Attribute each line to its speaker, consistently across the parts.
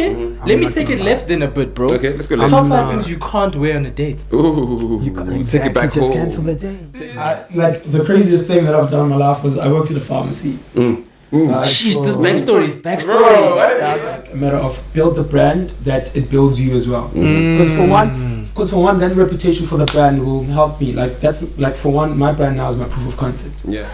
Speaker 1: Okay, let me take it left then a bit, bro.
Speaker 2: Okay, let's go left.
Speaker 1: Top 5 things you can't wear on a date.
Speaker 2: Ooh, take it back home.
Speaker 3: Cancel the date. Like the craziest thing that I've done in my life was I worked at a pharmacy.
Speaker 1: Jeez, this backstory is backstory.
Speaker 2: Bro,
Speaker 3: A matter of build the brand that it builds you as well. Because for one, that reputation for the brand will help me. Like that's like for one, my brand now is my proof of concept.
Speaker 2: Yeah.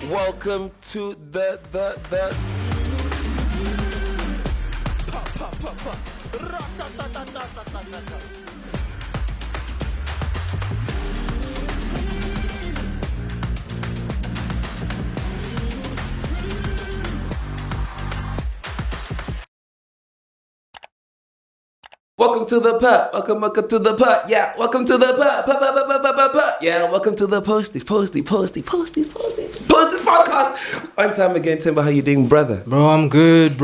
Speaker 2: Welcome to the Welcome to the pot. Welcome to the pot. Yeah, welcome to the pot. Yeah, welcome to the Posties podcast. On time again, Timber. How you doing, brother?
Speaker 1: Bro, I'm good.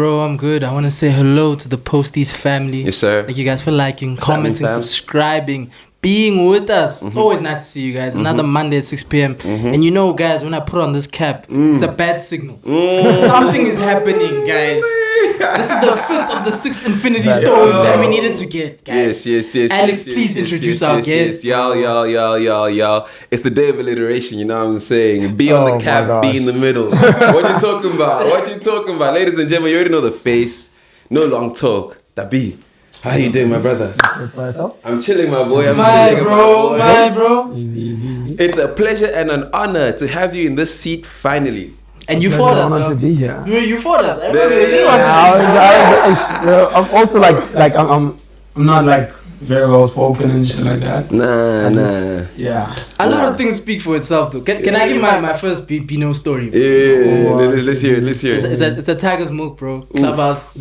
Speaker 1: I want to say hello to the Posties family.
Speaker 2: Yes, sir.
Speaker 1: Thank you guys for liking,
Speaker 2: What's
Speaker 1: commenting,
Speaker 2: happening, fam?
Speaker 1: subscribing, being with us. It's always nice to see you guys. Another Monday at 6 p.m. And you know, guys, when I put on this cap, it's a bad signal. Something is happening, guys. This is the 5th of the 6th Infinity Stone that we needed to get, guys.
Speaker 2: Yes.
Speaker 1: Alex, please introduce our guest.
Speaker 2: Yo. It's the day of alliteration, you know what I'm saying? Be on the cap, be in the middle. What you talking about? Ladies and gentlemen, you already know the face. No long talk. Dabi. How you doing, my brother? I'm chilling, my boy.
Speaker 1: My bro.
Speaker 3: Easy.
Speaker 2: It's a pleasure and an honor to have you in this seat finally.
Speaker 1: And you fought us,
Speaker 3: to be here.
Speaker 1: You fought us. I remember.
Speaker 3: I'm also like I'm not like very well spoken and shit like that.
Speaker 2: Nah.
Speaker 3: Yeah.
Speaker 1: A lot of things speak for itself, though. Can I give my first Bino story?
Speaker 2: Yeah. Let's hear it.
Speaker 1: It's a Tiger's Milk, bro. Clubhouse.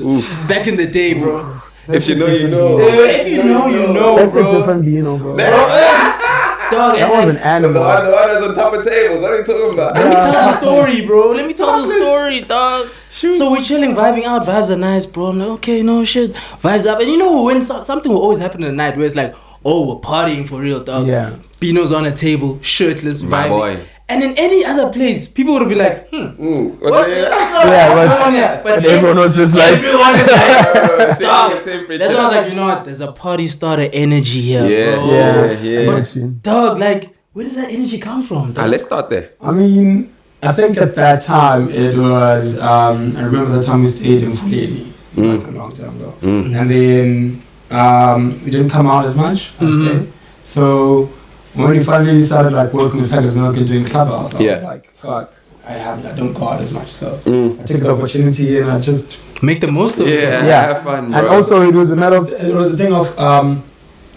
Speaker 1: Back in the day, bro.
Speaker 2: If you know, you know.
Speaker 1: If you know, you know,
Speaker 3: That's
Speaker 1: bro.
Speaker 3: a different Bino, bro.
Speaker 1: Dog,
Speaker 3: That was an animal.
Speaker 2: The one that's on top of tables. What are you talking about?
Speaker 1: Let me tell the story, bro. Let me tell the story, dog. Shoot. So we're chilling, vibing out. Vibes are nice, bro. I'm like, okay, no shit. Vibes up. And you know when something will always happen at night where it's like, oh, we're partying for real, dog.
Speaker 3: Yeah.
Speaker 1: Bino's on a table, shirtless,
Speaker 2: My
Speaker 1: vibing.
Speaker 2: boy.
Speaker 1: And in any other place, people would be like,
Speaker 2: What
Speaker 1: what?
Speaker 3: But everyone was just like,
Speaker 1: everyone is like,
Speaker 2: Dog.
Speaker 1: that's when I was like, you know what? There's a party starter energy here, bro.
Speaker 2: Yeah.
Speaker 1: But dog, like, where does that energy come from? Dog?
Speaker 2: Let's start there.
Speaker 3: I mean, I think at that time it was, I remember the time we stayed in Fuleni, like a long time ago. And then we didn't come out as much, I'd say. So when we finally started like working with Tiger's Milk and doing Clubhouse, I was like, fuck, I don't go out as much. So I took the opportunity and I just
Speaker 1: make the most of it.
Speaker 2: Yeah, have fun, bro.
Speaker 3: And also it was a thing of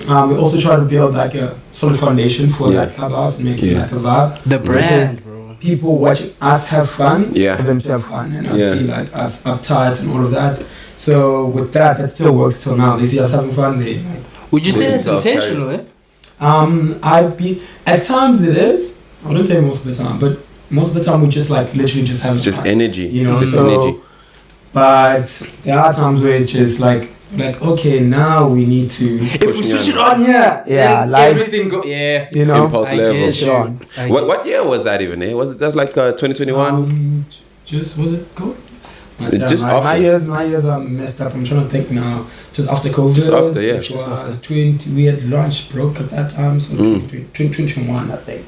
Speaker 3: we also tried to build like a solid foundation for that Clubhouse and make it like a vibe.
Speaker 1: The brand, bro.
Speaker 3: People watching us have fun,
Speaker 2: Yeah.
Speaker 3: for them to have fun, and I see like us uptight and all of that. So with that still works till now. They see us having fun. They like.
Speaker 1: Would you say that's intentional, eh?
Speaker 3: At times it is. I wouldn't say most of the time, but most of the time we just like literally just have
Speaker 2: Just
Speaker 3: fun,
Speaker 2: energy.
Speaker 3: you know.
Speaker 2: It's just
Speaker 3: So,
Speaker 2: energy.
Speaker 3: but there are times where it's just like okay, now we need to.
Speaker 1: If we switch it on, then
Speaker 3: like
Speaker 1: everything go,
Speaker 3: you know,
Speaker 2: Impulse
Speaker 1: I
Speaker 2: level.
Speaker 1: get you.
Speaker 2: What year was that even? That's like 2021.
Speaker 3: Just was it COVID?
Speaker 2: Just
Speaker 3: my
Speaker 2: after.
Speaker 3: my years are messed up. I'm trying to think now. Just after COVID.
Speaker 2: Just after, yeah.
Speaker 3: Just after 20, we had launched broke at that time, so 2021, I think.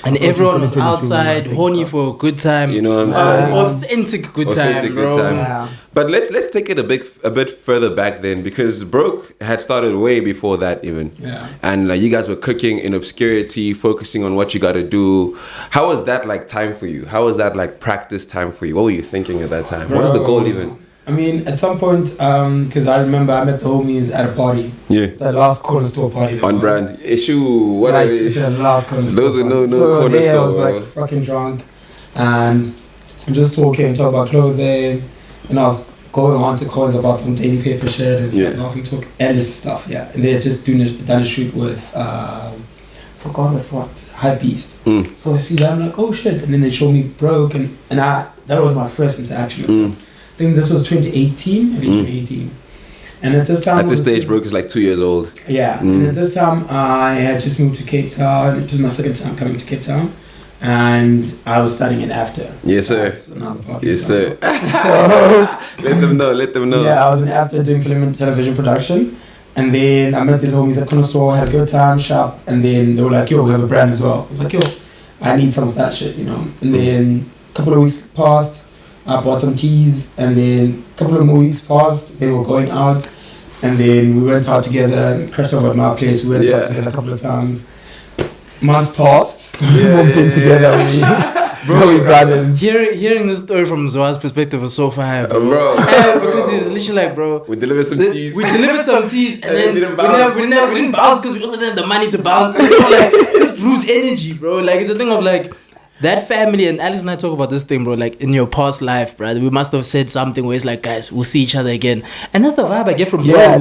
Speaker 1: And everyone was
Speaker 3: 2022,
Speaker 1: outside,
Speaker 3: I think
Speaker 1: horny
Speaker 3: so.
Speaker 1: for a good time.
Speaker 2: You know what I'm saying?
Speaker 1: Authentic good time, bro.
Speaker 3: Yeah.
Speaker 2: But let's take it a bit further back then, because Broke had started way before that even.
Speaker 3: Yeah.
Speaker 2: And like you guys were cooking in obscurity, focusing on what you got to do. How was that like time for you? How was that like practice time for you? What were you thinking at that time? What was the goal even?
Speaker 3: I mean, at some point, because I remember I met the homies at a party.
Speaker 2: Yeah.
Speaker 3: The last corner store party.
Speaker 2: On brand issue. What
Speaker 3: like,
Speaker 2: are you?
Speaker 3: the last corner store
Speaker 2: Those are no
Speaker 3: party. So
Speaker 2: corner
Speaker 3: there I was
Speaker 2: store.
Speaker 3: like fucking drunk, and I'm just talking about clothing, and I was going on to calls about some daily paper shit and stuff, laughing, talk, endless stuff, and they had just done a shoot with, forgot with what, Hype Beast. So I see that, I'm like, oh shit, and then they show me Broke, and that was my first interaction with them. I think this was 2018, maybe 2018. And at this time,
Speaker 2: at this stage, Brooke is like 2 years old.
Speaker 3: Yeah, and at this time, I had just moved to Cape Town. It was my second time coming to Cape Town, and I was studying it after.
Speaker 2: Yes, sir.
Speaker 3: That's another part.
Speaker 2: Yes, sir.
Speaker 3: So,
Speaker 2: Let them know. Let them know.
Speaker 3: yeah, I was in after doing film and television production, and then I met these homies at Corner Store, had a good time, shop, and then they were like, "Yo, we have a brand as well." I was like, "Yo, I need some of that shit," you know. And then a couple of weeks passed. I bought some teas, and then a couple of more weeks passed. They were going out, and then we went out together. Crashed over at my place. We went out together a couple of times. Months passed. Moved in together. We brothers.
Speaker 1: Hearing this story from Zoa's perspective was so fire, bro. Because it was literally like, bro,
Speaker 2: we delivered some teas.
Speaker 1: We delivered some teas, and then
Speaker 2: we didn't bounce.
Speaker 1: We didn't bounce because we also didn't have the money to bounce. And you know, like, this proves energy, bro. Like, it's a thing of like. That family, and Alex and I talk about this thing, bro, like in your past life, brother, we must have said something where it's like, guys, we'll see each other again. And that's the vibe I get from bro.
Speaker 3: Yeah,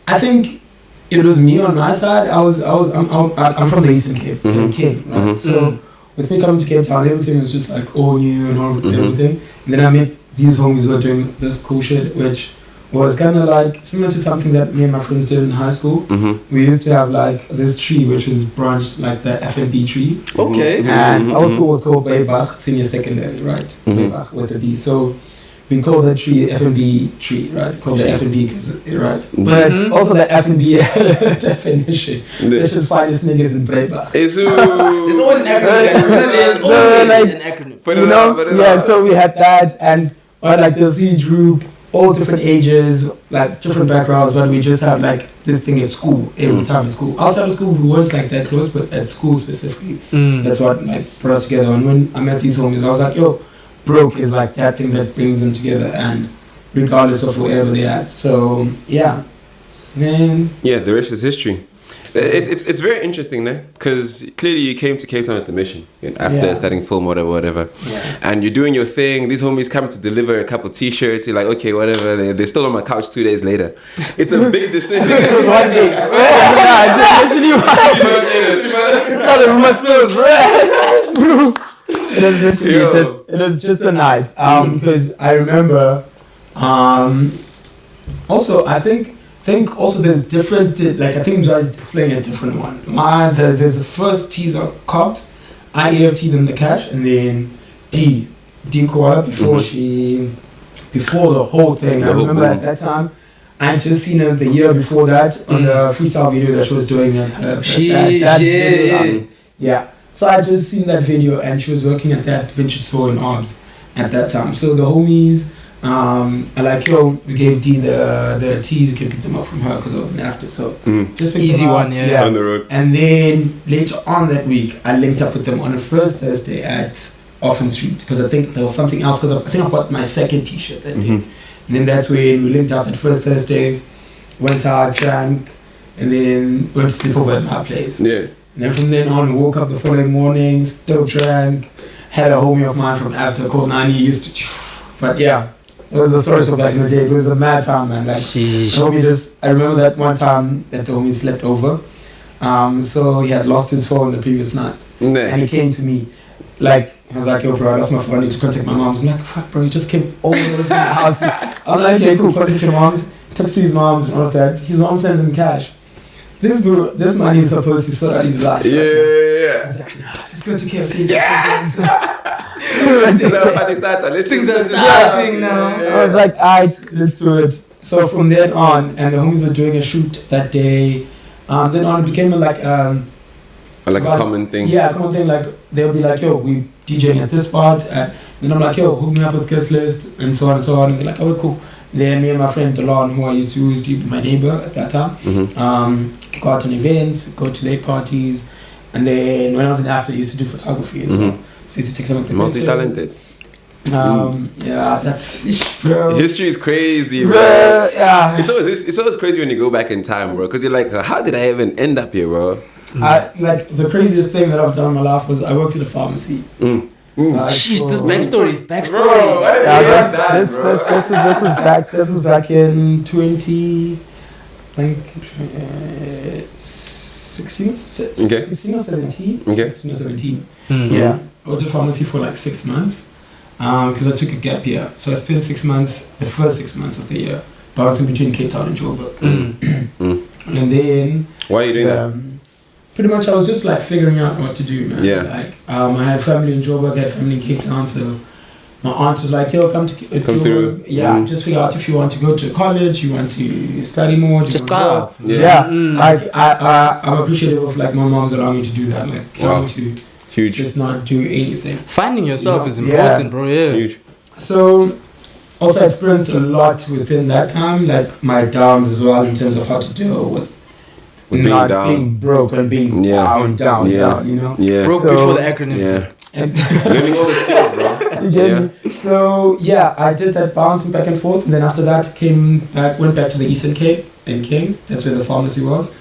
Speaker 3: I think it was me on my side. I'm from the Eastern Cape, Cape, right? So with me coming to Cape Town, everything was just like all new and everything. And then I met these homies who were doing this cool shit, which was kind of like similar to something that me and my friends did in high school. We used to have like this tree which was branched like the F&B tree.
Speaker 1: Okay.
Speaker 3: And our school was called Baybach Senior Secondary, right? Baybach with a B. So we call that tree the F&B tree, right? Called the F&B, right? But also the F&B definition. Let's just find these niggas in Baybach.
Speaker 1: There's always an acronym. There's always an acronym.
Speaker 3: You know? Yeah, so we had that, and like this huge group, all different ages, like different backgrounds, but we just have like this thing at school, every time at school. Outside of school, we weren't like that close, but at school specifically, that's what like brought us together. And when I met these homies, I was like, yo, broke is like that thing that brings them together, and regardless of wherever they're at. So, yeah. Then...
Speaker 2: Yeah, the rest is history. It's very interesting, né? Because clearly you came to Cape Town with the mission after studying film, whatever. Yeah. And you're doing your thing. These homies come to deliver a couple t-shirts. You're like, okay, whatever. They're still on my couch 2 days later. It's a big decision.
Speaker 3: It was 1 day. It's literally 1 day. It's how the rumor spills, bro. It is literally it is just a nice. Because I remember, also, I think also there's different, like I think Joy's explaining a different one. There's the first teaser copped, I EFT them the cash, and then D Koala before the whole thing. I remember at that time, I had just seen her the year before that on the freestyle video that she was doing. Yeah. So I just seen that video, and she was working at that Vintage Store in Arms at that time. So the homies, I like, yo, we gave D the teas, you can pick them up from her because I wasn't after. So just
Speaker 1: easy one, yeah.
Speaker 2: On the road.
Speaker 3: And then later on that week, I linked up with them on the first Thursday at Offen Street because I think there was something else, because I think I bought my second t-shirt that day. And then that's when we linked up that first Thursday, went out, drank, and then went to sleep over at my place.
Speaker 2: Yeah.
Speaker 3: And then from then on, we woke up the following morning, still drank, had a homie of mine from after called Nani, used to, but yeah. It was a story for back in the day. It was a mad time, man. Like, I remember that one time that the homie slept over. So he had lost his phone the previous night. And he came to me. Like, I was like, yo, bro, I lost my phone. I need to contact my mom's. I'm like, fuck, bro, he just came over to my house. I was like, okay, cool, contact your mom's. He talks to his mom's and all of that. His mom sends him cash. This money is supposed to sort out his life.
Speaker 2: Yeah.
Speaker 3: I was like, nah, let's go to KFC.
Speaker 1: Things are starting now.
Speaker 3: I was like, alright, let's do it. So from then on, and the homies were doing a shoot that day. Then on, it became like a
Speaker 2: common thing.
Speaker 3: Yeah, a common thing. Like they'll be like, yo, we DJing at this spot, and then I'm like, yo, hook me up with guest list, and so on and so on. And be like, oh, cool. Then me and my friend Delon, who I used to be my neighbor at that time, go out on events, go to late parties, and then when I was in after, I used to do photography as well. So I used to take some of the
Speaker 2: multi-talented.
Speaker 3: Yeah, that's bro.
Speaker 2: History is crazy, bro.
Speaker 3: Yeah.
Speaker 2: It's always crazy when you go back in time, bro, because you're like, how did I even end up here, bro?
Speaker 3: Like the craziest thing that I've done in my life was I worked at a pharmacy.
Speaker 1: Jeez, this backstory.
Speaker 2: Bro,
Speaker 3: this was back in 20, like 16 or 17.
Speaker 2: Okay.
Speaker 3: 16 or 17. Yeah, I worked at a pharmacy for like 6 months because I took a gap year. So I spent 6 months, the first 6 months of the year, bouncing between Cape Town and Joburg. And then
Speaker 2: Why are you doing that?
Speaker 3: Pretty much, I was just like figuring out what to do, man.
Speaker 2: Yeah.
Speaker 3: Like, I had family in Joburg, I had family in Cape Town, so my aunt was like, "Yo, come to Joburg.
Speaker 2: through.
Speaker 3: Yeah, just figure out if you want to go to college, you want to study more, do you
Speaker 1: Just
Speaker 3: want to
Speaker 1: go.
Speaker 3: work?"
Speaker 2: Yeah.
Speaker 3: Like I'm appreciative of like my mom's allowing me to do that, like trying to
Speaker 2: Huge.
Speaker 3: just not do anything.
Speaker 1: Finding yourself
Speaker 3: Yeah.
Speaker 1: is important, bro. Yeah.
Speaker 2: Huge.
Speaker 3: So also experienced a lot within that time, like my downs as well in terms of how to deal with
Speaker 2: With being
Speaker 3: not
Speaker 2: down.
Speaker 3: being broke and being down,
Speaker 2: Yeah.
Speaker 3: you know.
Speaker 2: Yeah.
Speaker 1: Broke
Speaker 3: So-
Speaker 1: before the acronym.
Speaker 2: Yeah.
Speaker 3: And
Speaker 2: Learning all the skills, bro.
Speaker 3: you get me? So yeah, I did that bouncing back and forth, and then after that went back to the Eastern Cape in King. That's where the pharmacy was,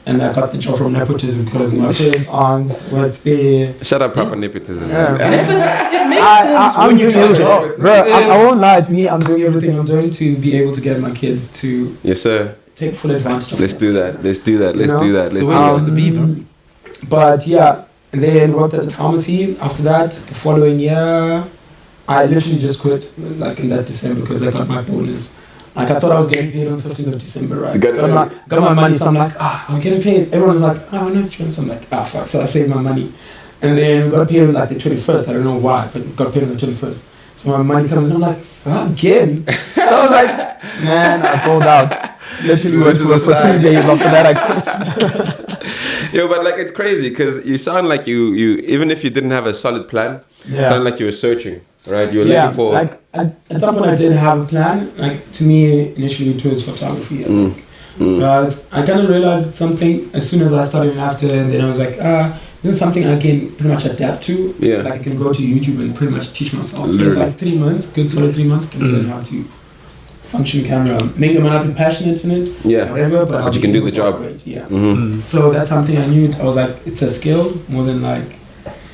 Speaker 3: and I got the job from nepotism because my parents' aunts worked there.
Speaker 2: Shut up, proper nepotism.
Speaker 3: Yeah.
Speaker 1: It makes sense
Speaker 3: I'm
Speaker 1: when you
Speaker 3: doing
Speaker 1: do
Speaker 3: it,
Speaker 1: it.
Speaker 3: bro. I won't lie to me. I'm doing everything I'm doing to be able to get my kids to
Speaker 2: Yes, sir.
Speaker 3: take full advantage of
Speaker 2: Let's
Speaker 3: it.
Speaker 2: do that. Let's do that. Let's
Speaker 3: You know?
Speaker 2: do that.
Speaker 1: It's
Speaker 2: Let's
Speaker 1: the
Speaker 2: do
Speaker 1: way it's
Speaker 2: that.
Speaker 1: supposed to be, bro.
Speaker 3: But yeah, and then worked at the pharmacy. After that, the following year, I literally just quit like in that December because I got my bonus. Like I thought I was getting paid on 15th of December, right?
Speaker 2: You got
Speaker 3: my money, so I'm like, I'm getting paid. Everyone's like, oh, no, so I'm like, fuck. So I saved my money. And then we got paid on like the 21st. I don't know why, but we got paid on the 21st. So my money comes in, I'm like, again? So I was like, man, I pulled out. Literally went to work for 3 days. After that, I quit.
Speaker 2: Yo, but like it's crazy because you sound like you even if you didn't have a solid plan,
Speaker 3: Yeah.
Speaker 2: sound like you were searching, right? You were looking for.
Speaker 3: like at some point I did have a plan. Like to me, initially it was photography. But I kind of realized it's something as soon as I started after, and then I was like, this is something I can pretty much adapt to.
Speaker 2: Yeah.
Speaker 3: So like I can go to YouTube and pretty much teach myself. So
Speaker 2: Literally.
Speaker 3: like 3 months, good solid 3 months, can learn how to function camera. Maybe I might not be passionate in it,
Speaker 2: Yeah.
Speaker 3: whatever, but I'll
Speaker 2: you
Speaker 3: be
Speaker 2: can do
Speaker 3: able
Speaker 2: the
Speaker 3: to
Speaker 2: job.
Speaker 3: operate, yeah.
Speaker 2: Mm-hmm.
Speaker 3: So that's something I knew. I was like, it's a skill more than like.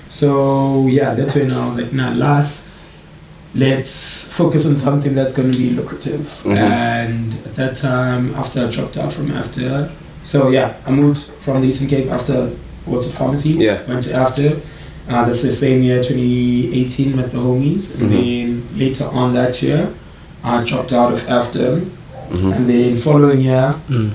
Speaker 3: So yeah, that's when I was like, nah, let's focus on something that's going to be lucrative. And at that time, after I dropped out from after, so yeah, I moved from the Eastern Cape after worked at pharmacy.
Speaker 2: Yeah.
Speaker 3: Went to after. That's the same year, 2018, met the homies, and then later on that year, I dropped out of after. And then following year,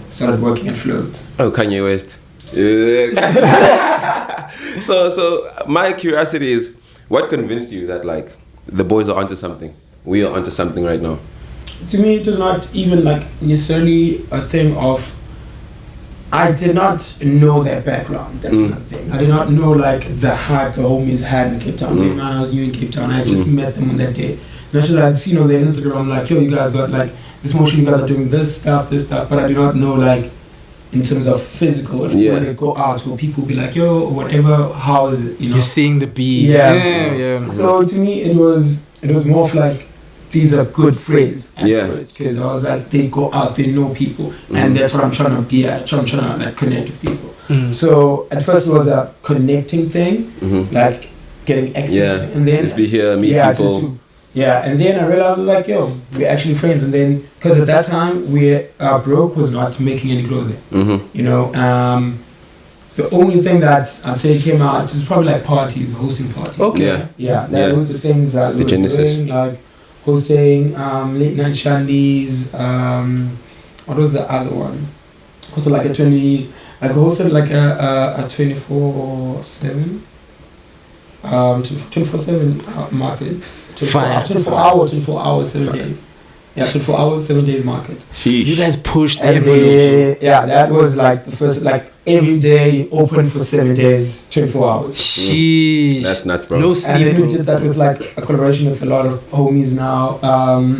Speaker 3: started working at Float.
Speaker 2: Oh, Kanye West. Yeah. So my curiosity is, what convinced you that like the boys are onto something? We are onto something right now.
Speaker 3: To me, it was not even like necessarily a thing of. I did not know their background. That's another thing. I did not know like the hype the homies had in Cape Town. Maybe when I was new in Cape Town, I just met them on that day. And actually, I'd seen on their Instagram like, yo, you guys got like this motion. You guys are doing this stuff, but I do not know like in terms of physical. If when they go out, will people be like, yo, or whatever? How is it? You know,
Speaker 1: You're seeing the beat.
Speaker 3: Yeah. So to me, it was more of like, these are good friends at first, because I was like, they go out, they know people, and that's what I'm trying to be at. I'm trying to like connect with people. So at first it was a connecting thing, like getting access, and then
Speaker 2: just be here, meet people.
Speaker 3: And then I realized I was like, yo, we're actually friends. And then because at that time our broke was not making any clothing, you know. The only thing that I'd say came out was probably like parties, hosting parties.
Speaker 1: Okay.
Speaker 3: That was the things that we were doing, like hosting late night shandies. What was the other one? Also like hosted like a 24/7 24/7 market. 24 hours 7 days. Yeah, 24 hours 7 days market.
Speaker 2: Sheesh.
Speaker 1: You guys pushed the envelope.
Speaker 3: That was like the first, like every day open for 7 days, 24 hours.
Speaker 1: Sheesh.
Speaker 2: That's nuts, bro.
Speaker 1: No sleep.
Speaker 3: And then we did that with like a collaboration with a lot of homies now.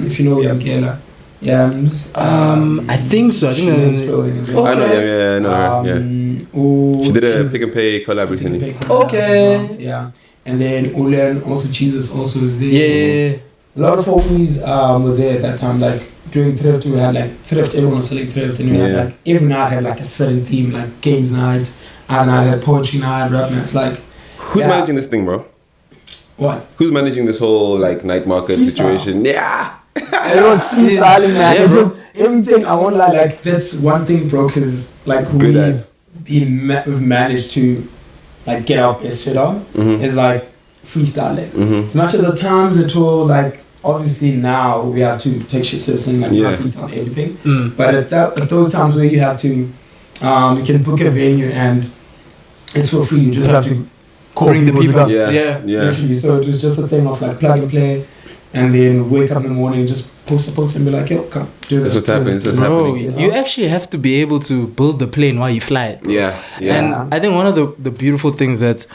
Speaker 3: If you know Yamkela. Yams.
Speaker 1: I think so. I think
Speaker 3: she's flowing as well.
Speaker 2: I know, I know her. She did a Pick and Pay collab recently.
Speaker 1: Okay.
Speaker 3: Yeah. And then Ulen, also Jesus also was there.
Speaker 1: Yeah.
Speaker 3: A lot of homies were there at that time, like during thrift. We had like thrift, everyone was selling thrift, and we had like every night had like a certain theme, like games night, and I had poetry night, rap nights. Like,
Speaker 2: who's managing this thing, bro?
Speaker 3: What?
Speaker 2: Who's managing this whole like night market situation? Yeah.
Speaker 3: It was freestyling, man. It was everything. I won't lie, like that's one thing, bro, because like we've managed to get our best shit on. Is like freestyling. As much as at times it will like obviously now we have to take shit seriously, like athletes on everything.
Speaker 1: Mm.
Speaker 3: But at those times where you have to, you can book a venue and it's for free. You just have to
Speaker 1: bring the people.
Speaker 3: up.
Speaker 1: Yeah.
Speaker 3: Literally. So it was just a thing of like plug and play, and then wake up in the morning, just post and be like, yo, come do this.
Speaker 2: That's what's happening. That's
Speaker 1: Bro,
Speaker 2: happening.
Speaker 1: you actually have to be able to build the plane while you fly it. Bro.
Speaker 2: Yeah.
Speaker 1: And I think one of the beautiful things that,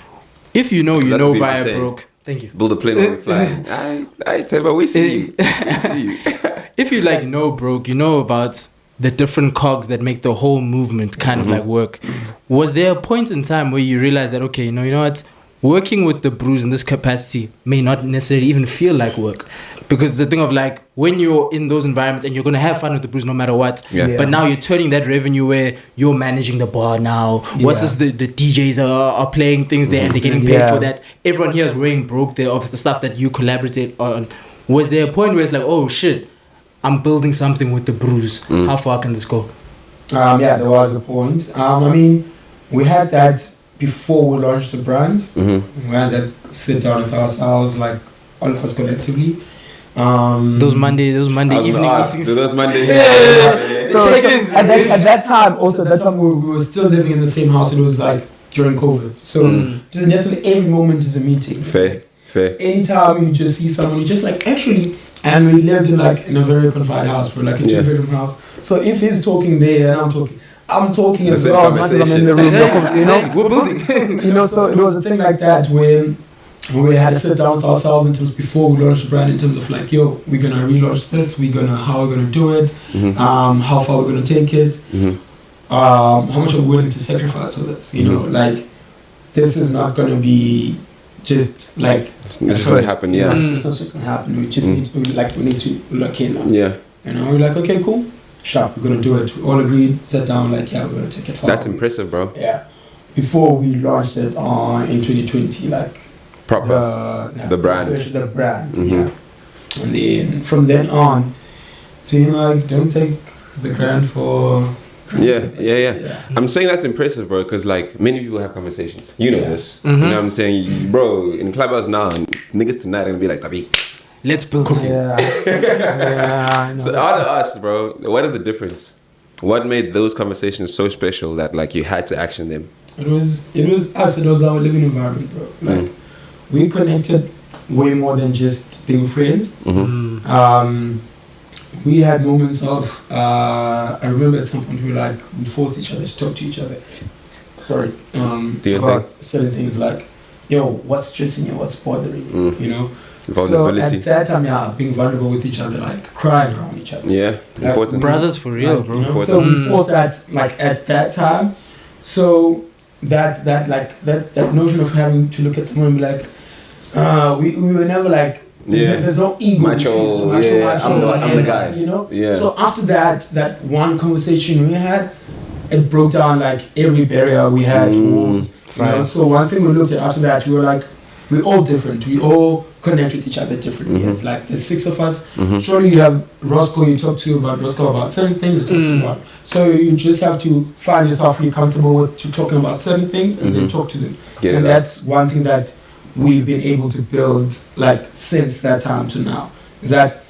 Speaker 1: if you know,
Speaker 2: That's what people
Speaker 1: via
Speaker 2: say.
Speaker 1: broke. Thank you.
Speaker 2: Build a plane when we fly. I tell you, we see you. We see you.
Speaker 1: If you like know broke, you know about the different cogs that make the whole movement kind of like work. Was there a point in time where you realized that, okay, you know what, working with the Brews in this capacity may not necessarily even feel like work? Because it's the thing of like, when you're in those environments and you're going to have fun with the Brews no matter what, but now you're turning that revenue where you're managing the bar now. What's this, the DJs are playing things there and they're getting paid for that. Everyone here is wearing broke there of the stuff that you collaborated on. Was there a point where it's like, oh shit, I'm building something with the Brews. How far can this go?
Speaker 3: Yeah, there was a point. I mean, we had that before we launched the brand. We had that sit down with ourselves, like all of us collectively.
Speaker 1: Those Monday evening meetings.
Speaker 2: Those Monday.
Speaker 3: So at that time, we were still living in the same house. It was like during COVID. So just necessarily every moment is a meeting.
Speaker 2: Fair.
Speaker 3: Anytime you just see someone, you just like actually. And we lived in a very confined house, bro, like a 2-bedroom house. So if he's talking there and I'm talking as well as much as I'm in the room. You know,
Speaker 2: we're building.
Speaker 3: You know, so it was a thing like that when we had to sit down with ourselves in terms before we launched the brand, in terms of like, yo, we're gonna relaunch this, how we're gonna do it, how far we're gonna take it, how much are we willing to sacrifice for this? You know, like this is not gonna be just like
Speaker 2: it's just gonna happen,
Speaker 3: It's not just gonna happen. We just need to look in now.
Speaker 2: Yeah.
Speaker 3: You know, we're like, okay, cool, sharp, we're gonna do it. We all agreed, sat down, like, yeah, we're gonna take it forward.
Speaker 2: That's impressive, bro.
Speaker 3: Yeah. Before we launched it in 2020, like
Speaker 2: proper the brand.
Speaker 3: The brand, yeah. And then from then on, it's been like, don't take the brand for.
Speaker 2: Yeah. I'm saying that's impressive, bro, because like many people have conversations. You know this. You know what I'm saying? Bro, in Clubhouse now, niggas tonight are going to be like, Tabi,
Speaker 1: let's build it.
Speaker 3: Yeah.
Speaker 2: So out of us, bro, what is the difference? What made those conversations so special that like you had to action them?
Speaker 3: It was us. It was our living environment, bro. Like we connected way more than just being friends. We had moments of, I remember at some point we forced each other to talk to each other. Sorry. About certain things like, yo, what's stressing you? What's bothering you? You know?
Speaker 2: Vulnerability.
Speaker 3: So at that time, being vulnerable with each other, like crying around each other.
Speaker 2: Yeah, important.
Speaker 1: Brothers for real, bro.
Speaker 3: You know? So we forced that, like at that time. So that notion of having to look at someone and be like, we were never like, there's no ego.
Speaker 2: Macho, I'm the guy.
Speaker 3: You know?
Speaker 2: Yeah.
Speaker 3: So after that one conversation we had, it broke down like every barrier we had towards. You know? So one thing we looked at after that, we were like, we're all different. We all connect with each other differently. It's like there's 6 of us. Surely you have Roscoe, you talk to about certain things, you talk to about. So you just have to find yourself really comfortable with talking about certain things and then talk to them. And that's one thing that we've been able to build like since that time to now, is that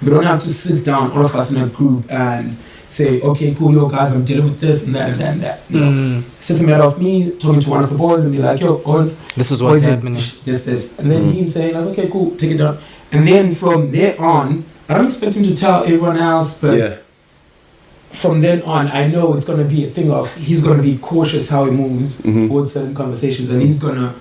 Speaker 3: we don't have to sit down all of us in a group and say, okay, cool, yo guys, I'm dealing with this and that and that and that. You know? It's just a matter of me talking to one of the boys and be like, yo, boys,
Speaker 1: this is what's happening.
Speaker 3: This. And then him saying like, okay, cool, take it down. And then from there on, I don't expect him to tell everyone else, but from then on, I know it's going to be a thing of he's going to be cautious how he moves towards certain conversations, and he's going to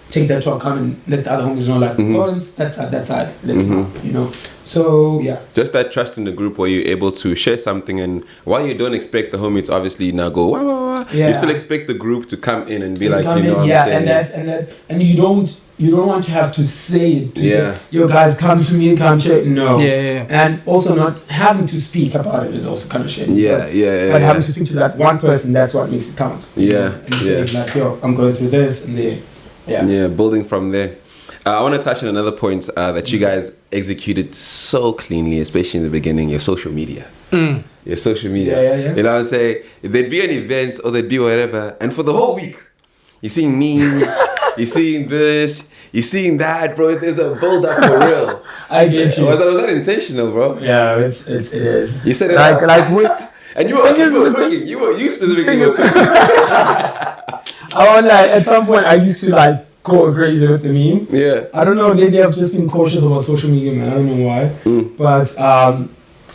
Speaker 3: take that to account and let the other homies know, like, oh, that side, let's not, you know. So, yeah.
Speaker 2: Just that trust in the group where you're able to share something, and while you don't expect the homie to obviously now go, wah, wah, wah, you still expect the group to come in and be like, you know what I'm saying?
Speaker 3: And you don't want to have to say it. Say, yo, guys, come to me, come check. No.
Speaker 1: Yeah.
Speaker 3: And also not having to speak about it is also kind of shit.
Speaker 2: But
Speaker 3: having to speak to that one person, that's what makes it count. And saying like, yo, I'm going through this, and then,
Speaker 2: building from there. I want to touch on another point that you guys executed so cleanly, especially in the beginning, your social media. Your social media. You know what I'm saying? There'd be an event or there'd be whatever, and for the whole week, you're seeing memes, You're seeing this. You're seeing that, bro. There's a build up for real.
Speaker 3: I get you.
Speaker 2: Was that intentional, bro?
Speaker 3: Yeah, it is.
Speaker 2: You said it
Speaker 3: like we.
Speaker 2: And you were cooking. You specifically were cooking.
Speaker 3: At some point I used to like go crazy with the meme.
Speaker 2: Yeah.
Speaker 3: I don't know, lately I've just been cautious about social media, man. I don't know why. But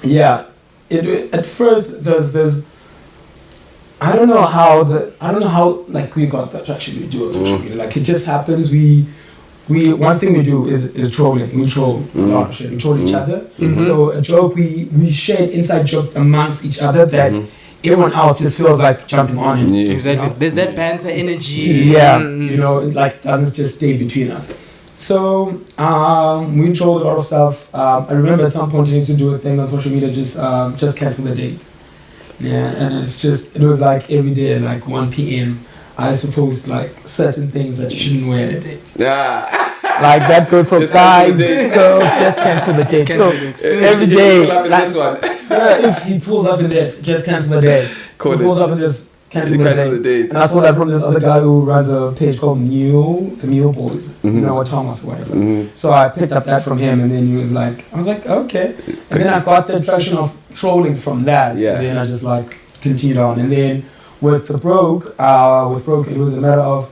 Speaker 3: yeah. At first there's I don't know how like we got the traction we do on social media. Like it just happens. We one thing we do is trolling. We troll a lot of shit. We troll each other. So a joke we share an inside joke amongst each other that everyone else just feels like jumping on it.
Speaker 1: Yeah. Exactly. You know? There's that banter energy.
Speaker 3: Yeah. You know, it like doesn't just stay between us. So we trolled a lot of stuff. I remember at some point I used to do a thing on social media, just cancel the date. Yeah, and it was like every day at like 1 p.m. I suppose like certain things that you shouldn't wear at a date.
Speaker 2: Yeah.
Speaker 3: Like that goes for guys, girls, just cancel the date. So every day, like,
Speaker 2: this one.
Speaker 3: yeah, if he pulls up in this, just cancel the date. He pulls up in this, cancel the date. And I saw that from this other guy who runs a page called the Mule Boys. You know, or Thomas or whatever. So I picked up that from him, and then I was like, okay. And then I got the traction of trolling from that. Yeah. And then I just like continued on, and then with Broke, it was a matter of.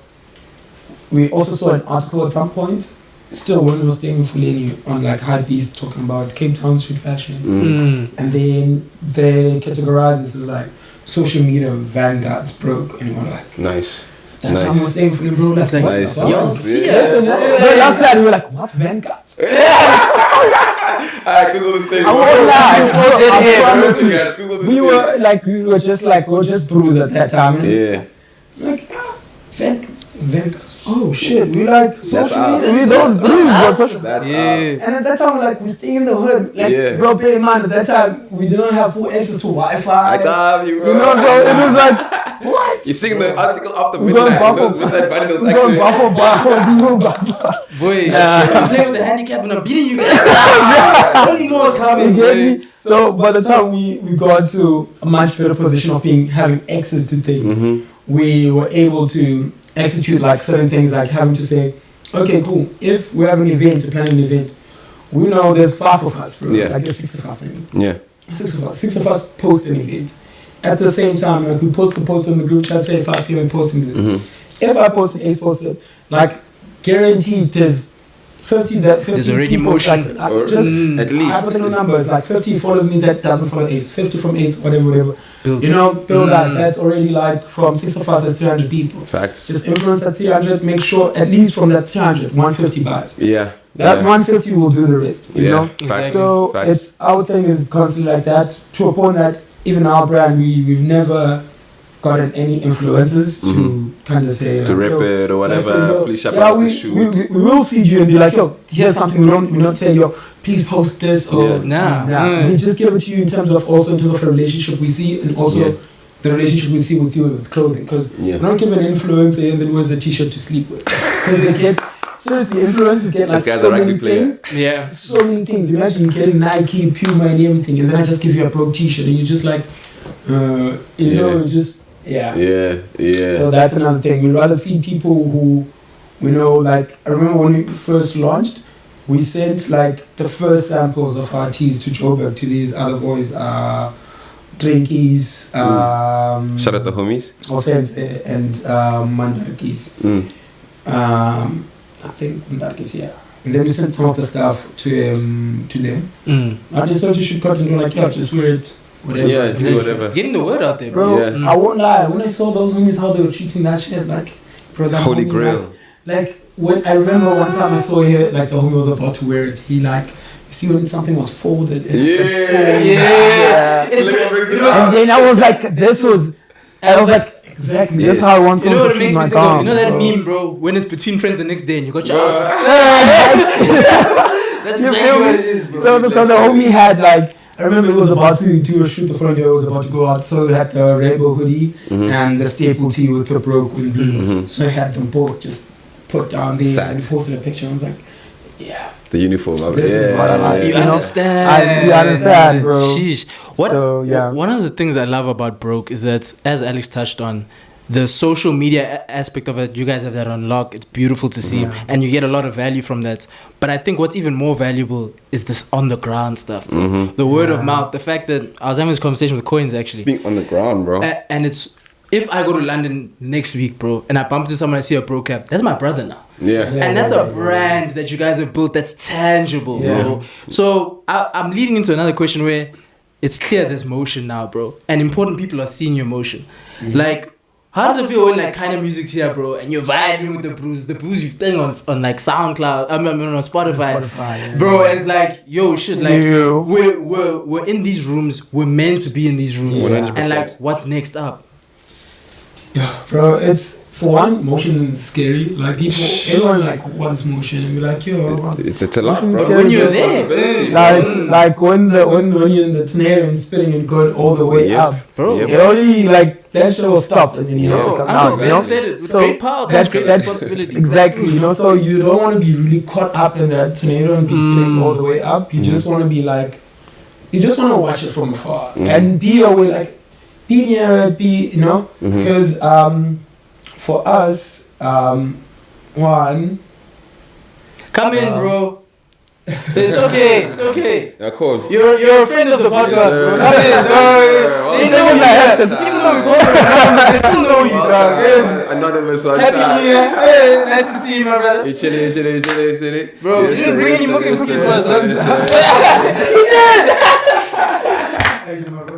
Speaker 3: We also saw an article at some point, still when we were staying in Fulani, on like Hypebeast talking about Cape Town street fashion. And then they categorized this as like social media vanguards Broke, and we were like,
Speaker 2: nice.
Speaker 3: That's how we were staying in Fulani, bro. That's
Speaker 2: nice.
Speaker 3: Y'all see us. Last night we were like, what vanguards?
Speaker 2: I Google the stage.
Speaker 3: I won't lie. We were just bruised at that time.
Speaker 2: Yeah.
Speaker 3: Like, vanguards. Oh shit, we like social media. We those
Speaker 2: That's
Speaker 3: And at that time, like, we staying in the hood. Like, bro, bear in mind, at that time, we didn't have full access to Wi-Fi.
Speaker 2: I got you, bro.
Speaker 3: You know, so it was like, what?
Speaker 2: You sing the article after midnight. Those midnight bundles.
Speaker 3: We're going Buffalo.
Speaker 1: Boy, I'm playing with the handicap and I'm beating you guys. I don't even know what's happening.
Speaker 3: You get me? So by the time we got to a much better position of having access to things, we were able to execute like certain things, like having to say, okay, cool, if we have an event, to plan an event, we know there's 5 of us, bro. Like there's 6 of us, I mean.
Speaker 2: Yeah.
Speaker 3: 6 of us. 6 of us post an event. At the same time, like we post a post on the group chat, say 5 p.m. posting this. If I post it, Ace posted, like guaranteed there's 50 there's
Speaker 1: already motion.
Speaker 3: Like, just
Speaker 2: at least
Speaker 3: hypothetical numbers, like 50 follows me that doesn't follow Ace, 50 from Ace, whatever. Build that. That's already like from 6 of us, that's 300 people.
Speaker 2: Facts.
Speaker 3: Just influence that 300, make sure at least from that 300, 150 buys.
Speaker 2: Yeah.
Speaker 3: That 150 will do the rest, you know?
Speaker 1: Exactly.
Speaker 3: So it's our thing is constantly like that, to a point that even our brand, we've never gotten any influencers to kind of say
Speaker 2: to rip it or whatever. Please shop out the shoes.
Speaker 3: We will see you and be like, yo, here's something we don't tell you. Please post this or We just give it to you in terms of the relationship we see, and also the relationship we see with you with clothing. Because we don't give an influencer and then wears a t-shirt to sleep with. Because they get seriously, influencers get like so many things.
Speaker 1: Yeah.
Speaker 3: So many things. Imagine getting Nike, Puma, and everything, and then I just give you a Broke t-shirt, and you're just like, know, just. Yeah. So that's another thing. We'd rather see people who, like, I remember when we first launched, we sent like the first samples of our teas to Joburg, to these other boys, Drinkies,
Speaker 2: shout out the homies.
Speaker 3: Offense, and Mandarkis. I think Mandarkis, And then we sent some of the stuff to them. And they started to shoot content, like, just wear it. Whatever.
Speaker 2: Yeah, do whatever.
Speaker 1: Getting the word out there,
Speaker 3: bro. I won't lie. When I saw those homies, how they were treating that shit, like, bro, that
Speaker 2: Holy
Speaker 3: homie,
Speaker 2: Grail.
Speaker 3: Like, when I remember one time I saw here, like, the homie was about to wear it. He, like, you see when something was folded. And then I was like, exactly, that's how I want
Speaker 1: to
Speaker 3: treat my dog.
Speaker 1: You know that meme, bro, when it's between friends the next day and you got your outfit. That's exactly what it is, bro.
Speaker 3: So the homie had, like, I remember he was about to do a shoot the front day, I was about to go out, so he had the rainbow hoodie and the staple tee with the Broke and blue. So I had them both just put down there and posted a picture, and I was like,
Speaker 2: the uniform of
Speaker 3: this is what I like.
Speaker 1: You understand.
Speaker 3: You understand, bro.
Speaker 1: Sheesh.
Speaker 3: So,
Speaker 1: one of the things I love about Broke is that, as Alex touched on, the social media aspect of it, you guys have that on lock. It's beautiful to see, and you get a lot of value from that. But I think what's even more valuable is this on the ground stuff, bro. The word of mouth, the fact that I was having this conversation with Coins actually.
Speaker 2: Being on the ground, bro.
Speaker 1: And it's, if I go to London next week, bro, and I bump into someone, I see a bro cap, that's my brother now. And that's a brand that you guys have built that's tangible, bro. So I'm leading into another question where it's clear there's motion now, bro, and important people are seeing your motion. Like, how does it feel when like kind of music's here, bro, and you're vibing with the blues you've done on like SoundCloud, I mean on Spotify, bro, and it's like, yo, shit, like we're in these rooms, we're meant to be in these rooms,
Speaker 2: 100%.
Speaker 1: and like, what's next up?
Speaker 3: Yeah, bro, it's, for one, motion is scary. Like, everyone like wants motion and be like, yo,
Speaker 2: it's a lot, bro.
Speaker 1: When you're there,
Speaker 3: like when you're in the tornado and spinning and going all the way up,
Speaker 1: bro.
Speaker 3: It only like that shit will stop and then you have to come down. You know?
Speaker 1: Said it. With
Speaker 3: So
Speaker 1: great power comes great responsibility.
Speaker 3: Exactly, you know. So you don't want to be really caught up in that tornado and be spinning all the way up. You just want to be like, you just want to watch it from afar and be away, like be near it, you know, because for us, one.
Speaker 1: Come in, bro. It's okay. It's okay.
Speaker 2: Of course.
Speaker 1: You're a friend of the podcast, bro. Come in, dog. Even though we go to the comments, I still know you, dog. Yes.
Speaker 2: Anonymous one.
Speaker 1: Happy New Year. Hey, nice to see you, my brother.
Speaker 2: You chilling.
Speaker 1: Bro, you didn't bring any milk and cookies for us, dog. Thank you, my bro.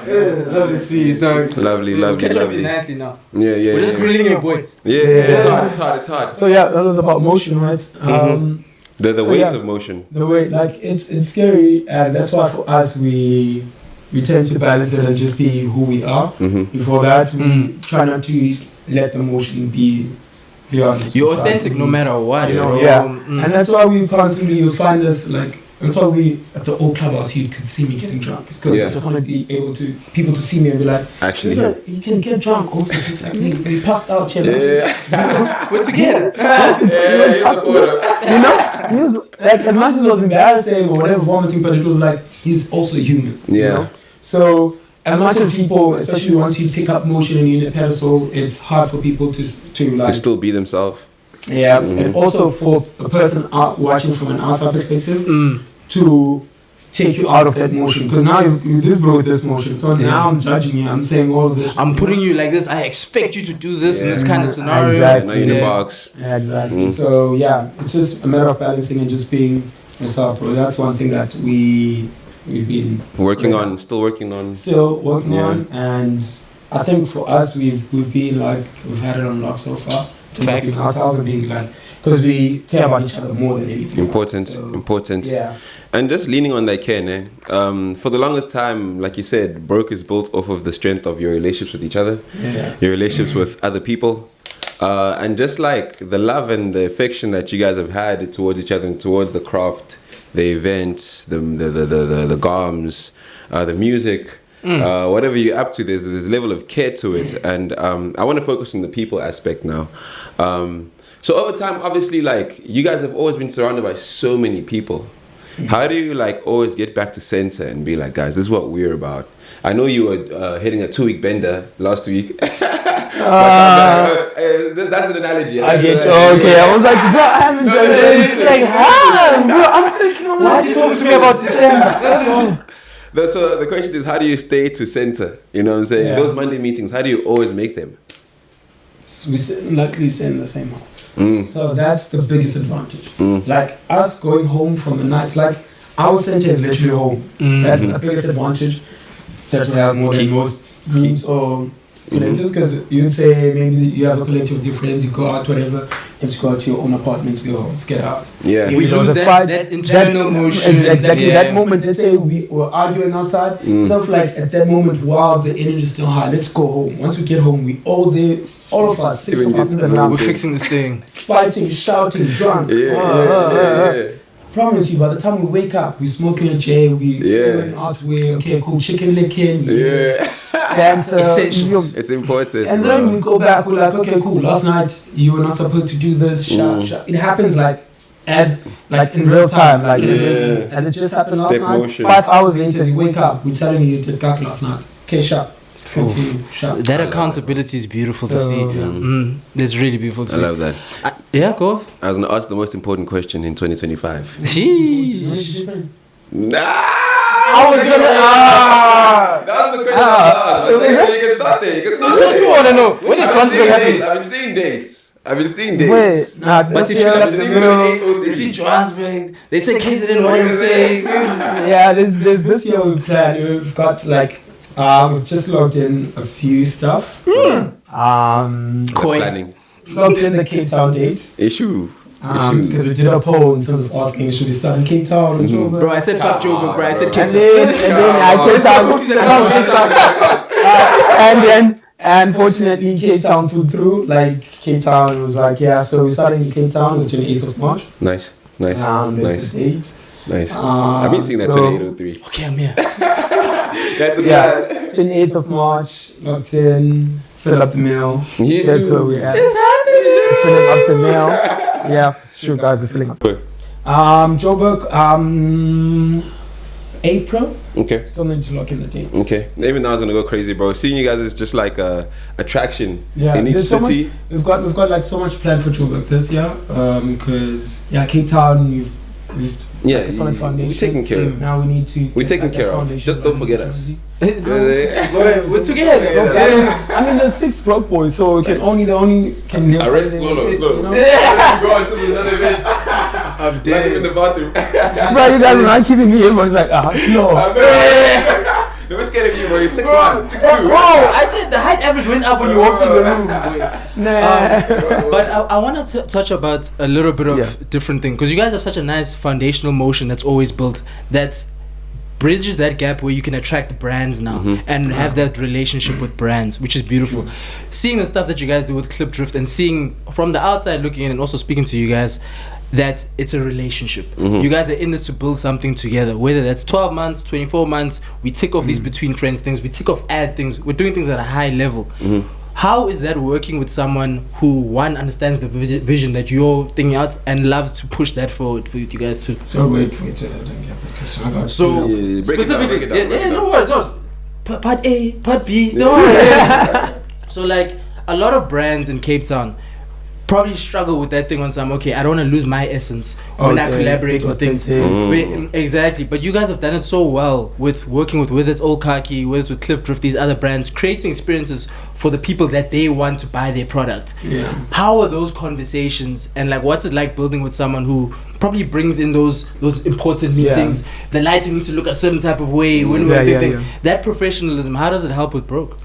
Speaker 1: Love to see you, dog.
Speaker 2: Lovely.
Speaker 1: Catch up with you nicely now.
Speaker 2: Yeah.
Speaker 1: We're just grilling your boy.
Speaker 2: Yeah. It's hard.
Speaker 3: So yeah, that was about motion, right?
Speaker 2: The weight of motion.
Speaker 3: The way, like, it's scary, and that's why for us we tend to balance it and just be who we are. Before that, we try not to let the motion be honest.
Speaker 1: You're authentic no matter what.
Speaker 3: You know, and that's why we constantly, you'll find us like, until we at the old Klubhouse, you could see me getting drunk. It's because I just want to be able to people to see me and be like,
Speaker 2: actually,
Speaker 3: you can get drunk also just like me. We passed out, chill.
Speaker 1: We're together.
Speaker 3: You know, he was like, as much as it was embarrassing or whatever, vomiting, but it was like he's also human. You know? So as much as people, especially once you pick up motion and you're in a pedestal, it's hard for people to
Speaker 2: still be themselves.
Speaker 3: Yeah, and also for a person watching from an outside perspective to take you out of that motion, because now you just broke this motion, so now I'm judging you, I'm saying all of this,
Speaker 1: I'm putting you like this, I expect you to do this in this kind of scenario.
Speaker 3: Exactly.
Speaker 2: Now you're in the box.
Speaker 3: Yeah, exactly. So yeah, it's just a matter of balancing and just being yourself, bro. That's one thing that we've been
Speaker 2: still working on,
Speaker 3: and I think for us we've been like, we've had it on lock so far.
Speaker 1: Facts.
Speaker 3: Ourselves and being like, because we care about each other more than anything.
Speaker 2: Important.
Speaker 3: Yeah.
Speaker 2: And just leaning on that care, for the longest time, like you said, Broke is built off of the strength of your relationships with each other, your relationships with other people, and just like the love and the affection that you guys have had towards each other and towards the craft, the events, the GOMs, the music. Whatever you're up to, there's a level of care to it, and I want to focus on the people aspect now. So over time, obviously, like, you guys have always been surrounded by so many people. How do you like always get back to center and be like, guys, this is what we're about? I know you were hitting a 2-week bender last week. That's an analogy.
Speaker 3: I get you. Okay, I was like, bro, I haven't done this. Like, how? Bro, I'm thinking, why are you talking to me about December?
Speaker 2: So the question is, how do you stay to center? You know what I'm saying?
Speaker 3: Yeah.
Speaker 2: Those Monday meetings, how do you always make them?
Speaker 3: We luckily sit in the same house. So that's the biggest advantage. Like us going home from the night, like our center is literally home. That's the biggest advantage that we have more than most groups or collectives, because you'd say maybe you have a collective with your friends, you go out, whatever, you have to go out to your own apartments, go home, get out.
Speaker 2: Yeah.
Speaker 1: We lose that internal motion.
Speaker 3: Exactly, that moment, let's say we were arguing outside, stuff like at that moment, wow, the energy is still high, let's go home. Once we get home, we all there, all of us, 6 of us in the
Speaker 1: We're
Speaker 3: lounge,
Speaker 1: fixing this thing.
Speaker 3: fighting, shouting, drunk.
Speaker 2: Yeah.
Speaker 3: Promise you, by the time we wake up, we smoking a J, we going out, we okay, cool, chicken licking, dance,
Speaker 1: essentials.
Speaker 2: It's important.
Speaker 3: and then we go back, we're like, okay, cool, last night you were not supposed to do this, shout. It happens like in real time, like as it just happened last
Speaker 2: Step
Speaker 3: night.
Speaker 2: motion.
Speaker 3: 5 hours later, you wake up, we're telling you to got last night. Okay, sharp. Just continue. Sharp.
Speaker 1: That accountability is beautiful to
Speaker 3: So,
Speaker 1: see.
Speaker 3: yeah.
Speaker 1: It's really beautiful to
Speaker 2: I
Speaker 1: see.
Speaker 2: love that.
Speaker 1: Yeah, go.
Speaker 2: I was going to ask the most important question in 2025.
Speaker 1: Sheesh.
Speaker 2: Nah!
Speaker 3: I was gonna.
Speaker 2: That was the question I was asking. You can start there. You can start
Speaker 3: Just
Speaker 2: there.
Speaker 3: want to know when is transfer happening?
Speaker 2: I've been seeing dates. I've been seeing dates.
Speaker 3: Wait, nah,
Speaker 1: But
Speaker 3: this
Speaker 1: if
Speaker 3: year,
Speaker 1: you
Speaker 2: I've been seeing
Speaker 1: They
Speaker 2: 2803.
Speaker 1: see Johannesburg. They say KZN. What I'm saying.
Speaker 3: yeah, this year we've planned. We've got like, we've just logged in a few stuff.
Speaker 1: Koi.
Speaker 2: Planning.
Speaker 3: Logged in the Cape Town date.
Speaker 2: Issue.
Speaker 3: Because we did a poll in terms of asking should we start in Cape Town or Joburg.
Speaker 1: Bro, I said fuck Joburg, bro. I said Cape
Speaker 3: And
Speaker 1: Town.
Speaker 3: then and fortunately Cape Town pulled through. Like Cape Town was like, yeah, so we're starting in Cape Town on the 28th of March.
Speaker 2: Nice. Nice.
Speaker 3: That's
Speaker 2: Nice.
Speaker 3: the date.
Speaker 2: Nice. I've been seeing that
Speaker 3: so-
Speaker 2: 2803.
Speaker 1: Okay, I'm here.
Speaker 2: That's a
Speaker 3: Yeah, 28th of March, locked in, fill up the mail.
Speaker 2: Yes,
Speaker 3: That's where we're at. Filling up the mail. Yeah, it's true, guys, are filling up. Joburg, April.
Speaker 2: Okay.
Speaker 3: Still need to lock in the date.
Speaker 2: Okay. Even now, I was gonna go crazy, bro. Seeing you guys is just like a attraction
Speaker 3: Yeah,
Speaker 2: in each
Speaker 3: there's so much,
Speaker 2: city.
Speaker 3: we've got like so much planned for Joburg this year. Because Cape Town, we've
Speaker 2: Yeah,
Speaker 3: like a solid foundation.
Speaker 2: we're taking care of.
Speaker 3: Now we need to.
Speaker 2: We're
Speaker 3: get,
Speaker 2: taking
Speaker 3: like, that
Speaker 2: care of.
Speaker 3: foundation
Speaker 2: Just don't
Speaker 3: running
Speaker 2: forget
Speaker 3: in
Speaker 2: us.
Speaker 3: Jersey.
Speaker 1: We're together.
Speaker 3: I mean, there's 6 broke boys, so we can only can live.
Speaker 2: Arrest
Speaker 3: something,
Speaker 2: slow,
Speaker 3: you
Speaker 2: slow.
Speaker 3: know?
Speaker 2: Go on to another event.
Speaker 1: I'm
Speaker 2: Like
Speaker 1: dead.
Speaker 2: in the bathroom.
Speaker 3: Bro, you guys are not keeping me in, but it's like, slow.
Speaker 2: No, we're scared of you, bro. You're 6'1", 6'2".
Speaker 1: Bro, I said the height average went up when you walked in the room.
Speaker 3: Nah.
Speaker 1: But I want to touch about a little bit of
Speaker 3: Yeah.
Speaker 1: different thing because you guys have such a nice foundational motion that's always built that bridges that gap where you can attract brands now and have that relationship with brands, which is beautiful. Seeing the stuff that you guys do with Clip Drift and seeing from the outside looking in and also speaking to you guys that it's a relationship. You guys are in this to build something together, whether that's 12 months, 24 months. We tick off these between friends things, we tick off ad things, we're doing things at a high level. How is that working with someone who one understands the vision that you're thinking out and loves to push that forward for you guys too?
Speaker 3: So wait, I didn't get the question. I got
Speaker 1: So
Speaker 2: Yeah, break it down,
Speaker 1: specifically,
Speaker 2: break it down.
Speaker 1: no worries, no. Part A, part B, don't worry. So like a lot of brands in Cape Town probably struggle with that thing on some. Okay, I don't want to lose my essence when I
Speaker 3: Okay,
Speaker 1: collaborate
Speaker 3: that's
Speaker 1: with
Speaker 3: what they
Speaker 1: things.
Speaker 3: say.
Speaker 1: Exactly, but you guys have done it so well with working with whether it's Old Khaki, whether it's with Clip Drift, these other brands, creating experiences for the people that they want to buy their product.
Speaker 3: Yeah.
Speaker 1: How are those conversations and like what's it like building with someone who probably brings in those important meetings? The lighting needs to look a certain type of way when we're thinking that professionalism. How does it help with Broke?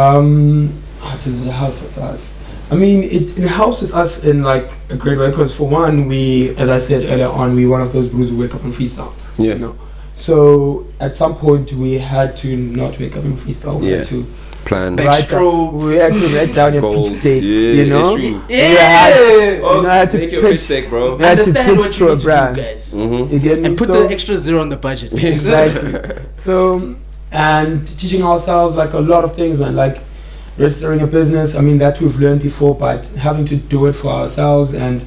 Speaker 3: How does it help with us? I mean, it helps with us in like a great way because for one, we, as I said earlier on, we one of those blues who wake up and freestyle.
Speaker 2: Yeah.
Speaker 3: You know? So at some point we had to not wake up and freestyle. We had to
Speaker 2: Plan.
Speaker 1: Backstroke.
Speaker 3: we had to write down your
Speaker 2: Goals.
Speaker 3: pitch deck.
Speaker 2: Yeah,
Speaker 3: You know.
Speaker 2: it's true.
Speaker 3: You had to
Speaker 2: Make your
Speaker 3: pitch-
Speaker 2: pitch deck, bro.
Speaker 3: we had to
Speaker 1: Understand
Speaker 3: pitch
Speaker 1: what
Speaker 3: to
Speaker 1: you
Speaker 3: a
Speaker 1: need to do,
Speaker 3: brand.
Speaker 1: guys,
Speaker 3: You get me?
Speaker 1: and put
Speaker 3: So-
Speaker 1: the extra zero on the budget.
Speaker 3: Exactly. So, and teaching ourselves like a lot of things, man, like registering a business. I mean, that we've learned before, but having to do it for ourselves and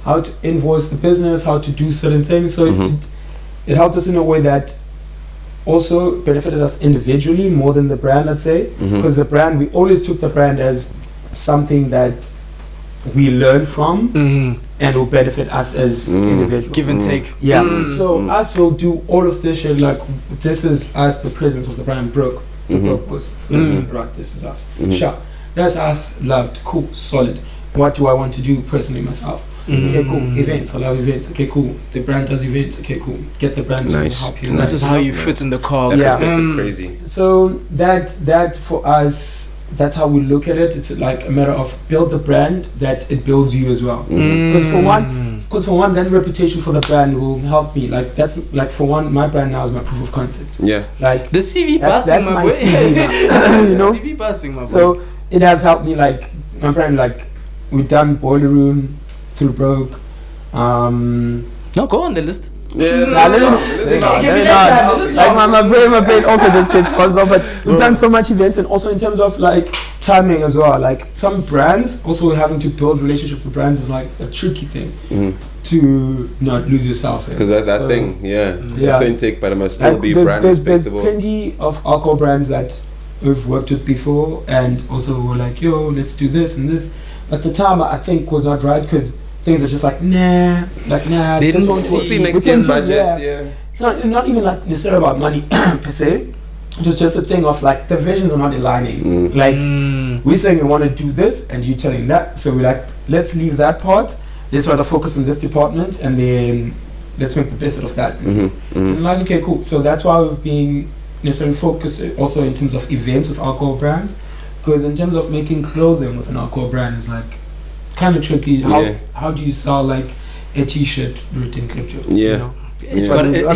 Speaker 3: how to invoice the business, how to do certain things. So it helped us in a way that also benefited us individually more than the brand, let's say. Because the brand, we always took the brand as something that we learn from and will benefit us as individuals.
Speaker 1: Give and take.
Speaker 3: Yeah. So us will do all of this shit like this is us, the presence of the brand Broke. The Broke was right, this is us. Sure. That's us, loved, cool, solid. What do I want to do personally myself? Okay, cool. Events, I love events. Okay, cool. The brand does events. Okay, cool. Get the brand
Speaker 2: Nice.
Speaker 3: to help you.
Speaker 2: Nice.
Speaker 1: This is how you fit in the car.
Speaker 2: That
Speaker 3: Yeah.
Speaker 2: perspective crazy.
Speaker 3: So that for us, that's how we look at it. It's like a matter of build the brand that it builds you as well. Because for one, that reputation for the brand will help me. Like that's like for one, my brand now is my proof of concept.
Speaker 2: Yeah.
Speaker 3: Like
Speaker 1: The CV
Speaker 3: that's
Speaker 1: passing, my
Speaker 3: my
Speaker 1: boy.
Speaker 3: CV now, you know.
Speaker 1: CV passing, my boy.
Speaker 3: So it has helped me. Like my brand, like we've done Boiler Room through Broke.
Speaker 1: No, go on the list.
Speaker 2: Yeah.
Speaker 3: Like my brain also just gets fuzzed up. But we've done so much events, and also in terms of like timing as well. Like some brands, also having to build relationship with brands is like a tricky thing to not lose yourself in.
Speaker 2: Because that
Speaker 3: So,
Speaker 2: thing,
Speaker 3: Yeah.
Speaker 2: authentic, but it must still
Speaker 3: like,
Speaker 2: be
Speaker 3: there's
Speaker 2: brand
Speaker 3: there's
Speaker 2: respectable.
Speaker 3: plenty of alcohol brands that we've worked with before, and also we're like, yo, let's do this and this. But the time I think was not right because things were just like, nah.
Speaker 1: They didn't
Speaker 2: We'll see next year's budget. Yeah.
Speaker 3: It's not even like necessarily about money per se. It was just a thing of like the visions are not aligning. Like we're saying we want to do this, and you telling that. So we're like, let's leave that part. Let's try to focus on this department, and then let's make the best out of that. And like, okay, cool. So that's why we've been necessarily focused also in terms of events with alcohol brands, because in terms of making clothing with an alcohol brand is like kind of tricky. How do you sell like a T-shirt written Klipjo?
Speaker 2: Yeah.
Speaker 3: You know?
Speaker 1: It's got.
Speaker 3: we did.
Speaker 1: You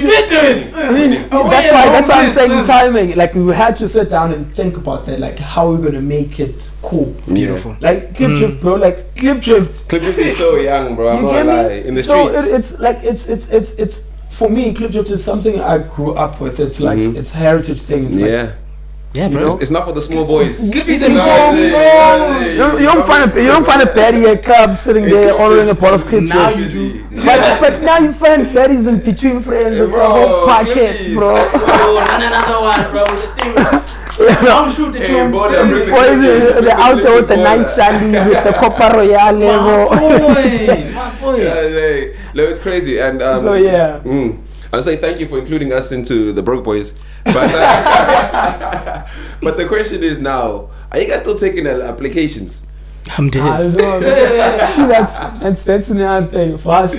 Speaker 1: did do it.
Speaker 3: I mean, that's why I'm saying timing. Like we had to sit down and think about that. Like how we're gonna make it cool.
Speaker 1: Beautiful.
Speaker 3: Like Klipjo, bro. Like Klipjo.
Speaker 2: Klipjo is so young, bro. I'm not gonna lie. In the streets.
Speaker 3: So it's like it's for me. Klipjo is something I grew up with. It's like it's a heritage thing. It's like,
Speaker 1: yeah, bro.
Speaker 2: It's not for the small boys.
Speaker 1: Clippy's
Speaker 3: You don't find a baddie at club sitting there ordering a pot of Klipjo.
Speaker 1: Now you do.
Speaker 3: But now you find baddies in between friends with the whole packet, bro.
Speaker 1: And another one, bro. Don't shoot the two.
Speaker 3: They're out there with the nice shandies with the Copa Royale level.
Speaker 1: My boy.
Speaker 2: No, it's crazy. And
Speaker 3: So yeah.
Speaker 2: I'll say thank you for including us into the Broke Boys. But but the question is now, are you guys still taking applications?
Speaker 1: I'm dead.
Speaker 3: See, that's another thing. For us,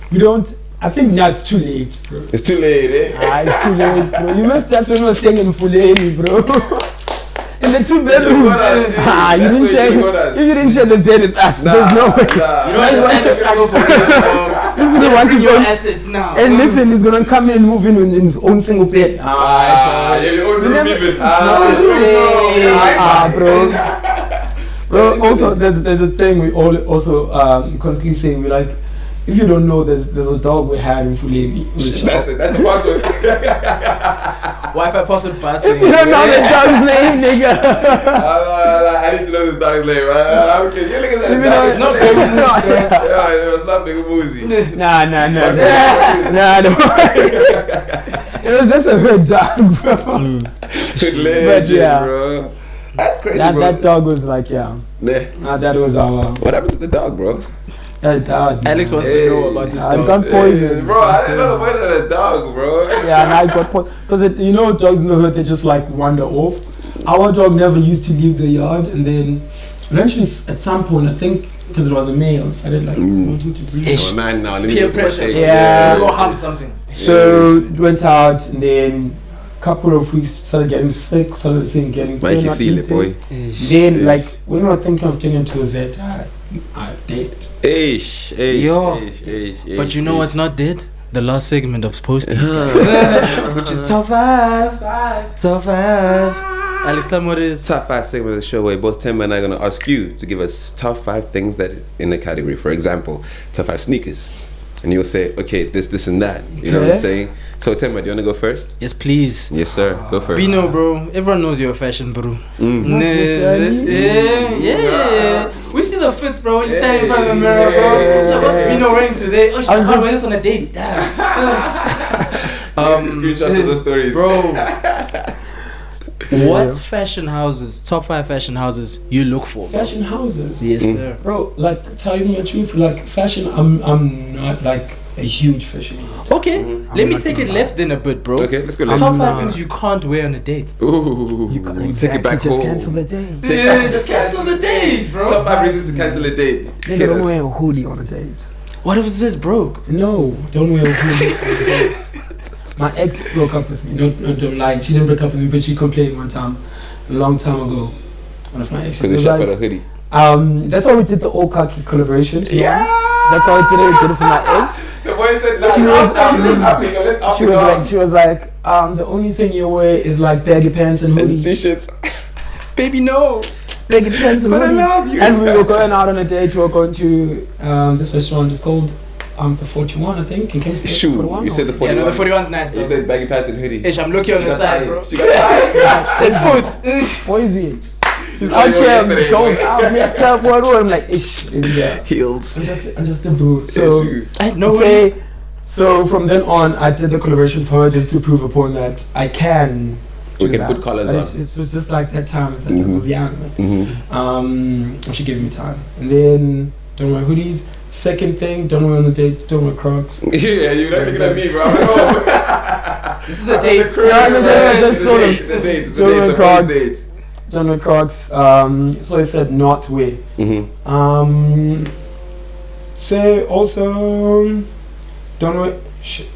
Speaker 3: we don't. I think now it's too late, bro.
Speaker 2: It's too late, eh?
Speaker 3: It's too late, bro. You must. That's when we were staying in Fulani, bro. In the 2-bedroom. You didn't share. If you didn't share the bed with us, there's no way.
Speaker 1: You don't understand the struggle for this is the one your assets now.
Speaker 3: And listen, he's gonna come in and move in his own single bed.
Speaker 2: Your own room even.
Speaker 3: Bro, also there's a thing we all also constantly say. We like, if you don't know, there's a dog we had in Fulani.
Speaker 2: That's the password.
Speaker 1: Wi-Fi password passing.
Speaker 3: If you don't know the dog's name, nigga.
Speaker 2: I need to know this dog's name. Okay, you niggas that dog.
Speaker 1: It's not Big Moose, bro.
Speaker 2: Yeah, it's not Big Moosey.
Speaker 3: Nah, don't worry. It was just a good dog, bro.
Speaker 2: Legend, bro. That's crazy, bro.
Speaker 3: That dog was like, that was our.
Speaker 2: What happened to the dog, bro?
Speaker 1: Alex wants to know about this dog.
Speaker 3: I got poisoned.
Speaker 2: Bro, I didn't know the poison of the dog, bro.
Speaker 3: Yeah, and I got poisoned. Because, dogs in the hood, they just like wander off. Our dog never used to leave the yard, and then eventually at some point, I think, because it was a male, started like wanting to breathe.
Speaker 2: Oh, man, now let me
Speaker 1: peer pressure.
Speaker 3: Yeah.
Speaker 1: Go harm something.
Speaker 3: So went out, and then couple of weeks started getting sick, started saying getting pain, not eating. Boy. Then like when we were thinking of taking him to a vet, I did.
Speaker 1: But you know what's not dead? The last segment of Posties, which is top 5. Top 5. Alex, tell me what it is.
Speaker 2: Top 5 segment of the show where both Tim and I are going to ask you to give us top 5 things that in the category. For example, top 5 sneakers. And you'll say, okay, this and that. You know what I'm saying? So, Tim, do you want to go first?
Speaker 1: Yes, please.
Speaker 2: Yes, sir. Go first.
Speaker 1: Bino, bro. Everyone knows you're a fashion, bro. We see the fits, bro. You stand in front of the mirror, bro. Like, what's Bino wearing today? Oh, shit, I can't wear this on a date. Damn.
Speaker 2: Screenshots of those stories.
Speaker 1: Bro. What fashion houses, top 5 fashion houses you look for? Bro?
Speaker 3: Fashion houses?
Speaker 1: Yes, sir.
Speaker 3: Bro, like, tell you the truth, like, fashion, I'm not like a huge fashion house.
Speaker 1: Okay, let me take it left then a bit, bro.
Speaker 2: Okay, let's go left.
Speaker 1: Top 5 things you can't wear on a date.
Speaker 2: Ooh,
Speaker 3: you can't
Speaker 2: take it back home.
Speaker 3: Just cancel the date.
Speaker 1: Just cancel the date, bro.
Speaker 2: Top 5 reasons to cancel a date.
Speaker 3: Nigga, don't wear a hoodie on a date.
Speaker 1: What if it says broke?
Speaker 3: No, don't wear a hoodie on a date. My ex broke up with me. No, don't lie. She didn't break up with me, but she complained one time, a long time ago. One of my exes.
Speaker 2: So they shop at a hoodie.
Speaker 3: That's why we did the all khaki collaboration.
Speaker 2: Yeah.
Speaker 3: That's how we did it. We did it for my ex.
Speaker 2: The boy said, "No,
Speaker 3: she was like, the only thing you wear is like baggy pants and hoodies,
Speaker 2: and t-shirts."
Speaker 1: Baby, no.
Speaker 3: Baggy pants and hoodies.
Speaker 2: But I love you.
Speaker 3: And we were going out on a date. We were going to this restaurant. It's called the 41, I think. In case
Speaker 2: Shoe. You said the 41.
Speaker 1: Yeah, no, the 41's nice though.
Speaker 2: You said baggy pants and hoodie.
Speaker 1: Ish, I'm looking on the side, bro.
Speaker 2: She got tired.
Speaker 3: What is it? She's out here, don't have makeup, what? I'm like, ish.
Speaker 2: Heels.
Speaker 3: I'm just a boo. So, so from then on, I did the collaboration for her just to prove upon that I can do
Speaker 2: We can
Speaker 3: that.
Speaker 2: put collars
Speaker 3: But
Speaker 2: on.
Speaker 3: It was just like that time. At that time I was young. Man.
Speaker 2: Mm-hmm.
Speaker 3: She gave me time, and then don't wear hoodies. Second thing, don't wear on the date. Don't wear Crocs.
Speaker 2: Yeah, you're not looking at me, bro.
Speaker 1: This is a date.
Speaker 2: It's a date. It's a
Speaker 3: Crocs.
Speaker 2: date.
Speaker 3: Don't wear Crocs. So I said not wear.
Speaker 2: Mm-hmm.
Speaker 3: Say also don't wear. Shit.